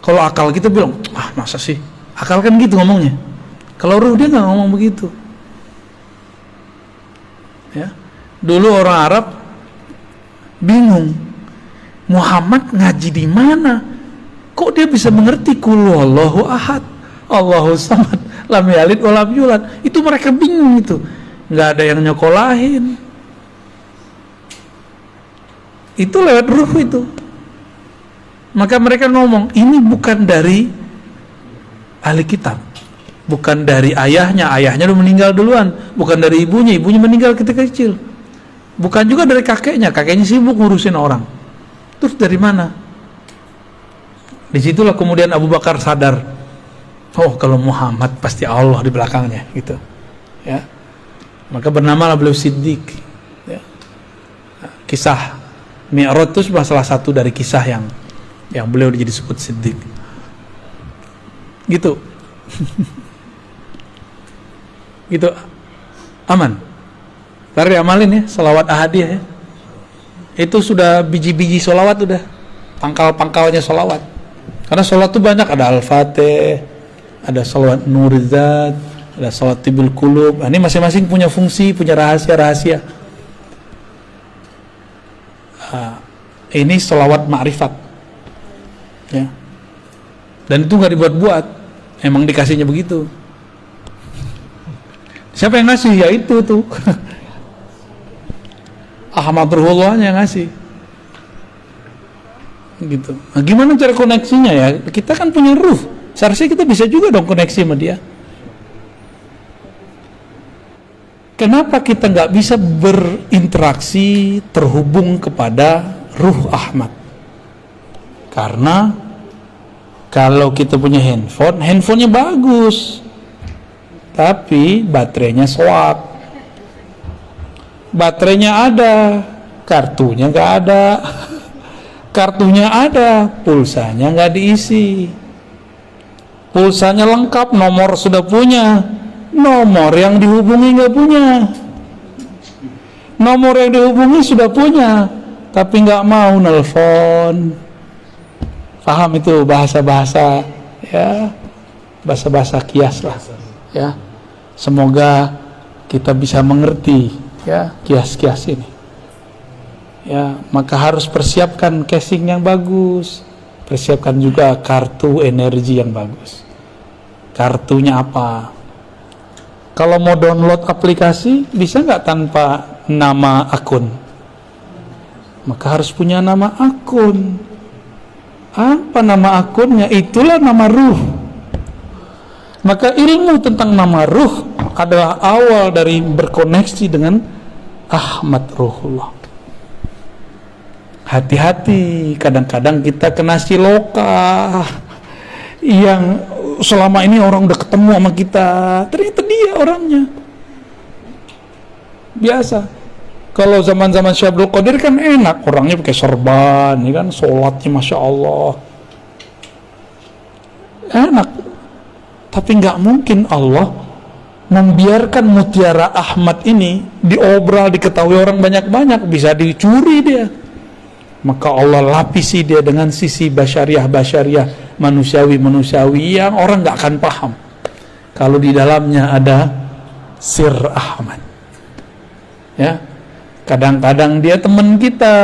Kalau akal kita bilang, masa sih? Akal kan gitu ngomongnya. Kalau ruh dia nggak ngomong begitu. Ya, dulu orang Arab bingung, Muhammad ngaji di mana? Kok dia bisa mengerti qul huwallahu ahad, Allahu samad, lam yalid wa lam yulad? Itu mereka bingung itu. Nggak ada yang nyokolahin. Itu lewat ruh itu. Maka mereka ngomong, ini bukan dari ahli kitab. Bukan dari ayahnya udah meninggal duluan. Bukan dari ibunya meninggal ketika kecil. Bukan juga dari kakeknya sibuk ngurusin orang. Terus dari mana? Disitulah kemudian Abu Bakar sadar, oh kalau Muhammad pasti Allah di belakangnya, gitu. Ya, maka bernamalah beliau Siddiq. Ya. Kisah Mi'raj itu salah satu dari kisah yang beliau jadi disebut Siddiq. Gitu. Gitu, aman. Tadi amalin ya, sholawat ahadiyah ya. Itu sudah biji-biji sholawat, udah pangkal-pangkalnya sholawat. Karena sholawat itu banyak, ada Al-Fatih, ada sholawat Nurizat, ada sholawat Tibul Qulub. Nah, ini masing-masing punya fungsi, punya rahasia-rahasia. Ini sholawat ma'rifat, ya. Dan itu nggak dibuat-buat, emang dikasihnya begitu. Siapa yang ngasih? Ya itu tuh Ahmad Ruhullah yang ngasih. Gitu. Nah, gimana cara koneksinya ya? Kita kan punya ruh. Seharusnya kita bisa juga dong koneksi sama dia. Kenapa kita nggak bisa berinteraksi, terhubung kepada ruh Ahmad? Karena kalau kita punya handphonenya bagus, tapi baterainya swap. Baterainya ada, kartunya nggak ada. Kartunya ada, pulsanya nggak diisi. Pulsanya lengkap, nomor sudah punya, nomor yang dihubungi nggak punya. Nomor yang dihubungi sudah punya, tapi nggak mau nelpon. Paham itu bahasa-bahasa, ya, bahasa-bahasa kias lah. Ya, semoga kita bisa mengerti ya kias-kias ini. Ya, maka harus persiapkan casing yang bagus, persiapkan juga kartu energi yang bagus. Kartunya apa? Kalau mau download aplikasi bisa nggak tanpa nama akun? Maka harus punya nama akun. Apa nama akunnya? Itulah nama ruh. Maka ilmu tentang nama ruh adalah awal dari berkoneksi dengan Ahmad Ruhullah. Hati-hati, kadang-kadang kita kena siloka yang selama ini orang udah ketemu sama kita, ternyata dia orangnya. Biasa. Kalau zaman-zaman Syekh Abdul Qadir kan enak, orangnya pakai sorban, ya kan, sholatnya Masya Allah enak. Tapi nggak mungkin Allah membiarkan mutiara Ahmad ini diobral, diketahui orang banyak-banyak, bisa dicuri dia. Maka Allah lapisi dia dengan sisi basyariah, manusiawi yang orang nggak akan paham kalau di dalamnya ada sir Ahmad. Ya, kadang-kadang dia teman kita,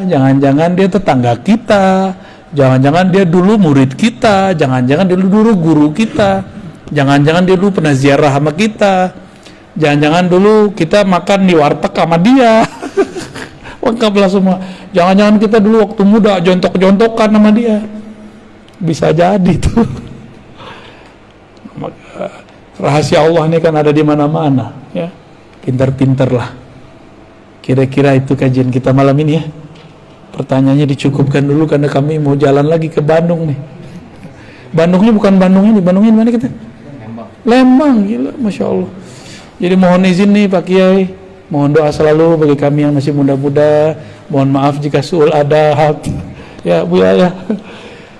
jangan-jangan dia tetangga kita, jangan-jangan dia dulu murid kita, jangan-jangan dia dulu guru kita, jangan-jangan dia dulu pernah ziarah sama kita, jangan-jangan dulu kita makan di warteg sama dia. Lengkaplah semua. Jangan-jangan kita dulu waktu muda jontok-jontokan sama dia. Bisa jadi tuh. Rahasia Allah ini kan ada di mana-mana, ya. Pintar-pintarlah. Kira-kira itu kajian kita malam ini ya. Pertanyaannya dicukupkan dulu karena kami mau jalan lagi ke Bandung nih. Bandungnya bukan Bandung ini, Bandungnya mana kita? Lembang, gila, Masya Allah. Jadi mohon izin nih Pak Kiai, mohon doa selalu bagi kami yang masih muda-muda. Mohon maaf jika suul adab. Ya Bu ya.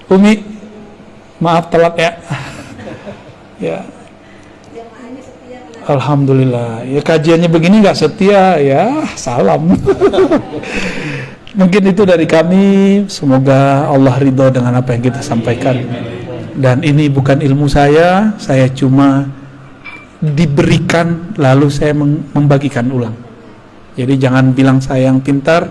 Umi, maaf telat ya. Ya. Alhamdulillah. Ya kajiannya begini nggak setia ya, salam. Mungkin itu dari kami. Semoga Allah ridho dengan apa yang kita sampaikan. Dan ini bukan ilmu saya cuma diberikan lalu saya membagikan ulang. Jadi jangan bilang saya yang pintar,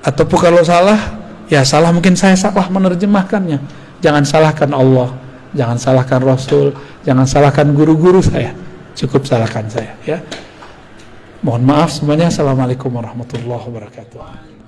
ataupun kalau salah, ya salah mungkin saya salah menerjemahkannya. Jangan salahkan Allah, jangan salahkan Rasul, jangan salahkan guru-guru saya. Cukup salahkan saya, ya. Mohon maaf semuanya. Assalamualaikum warahmatullahi wabarakatuh.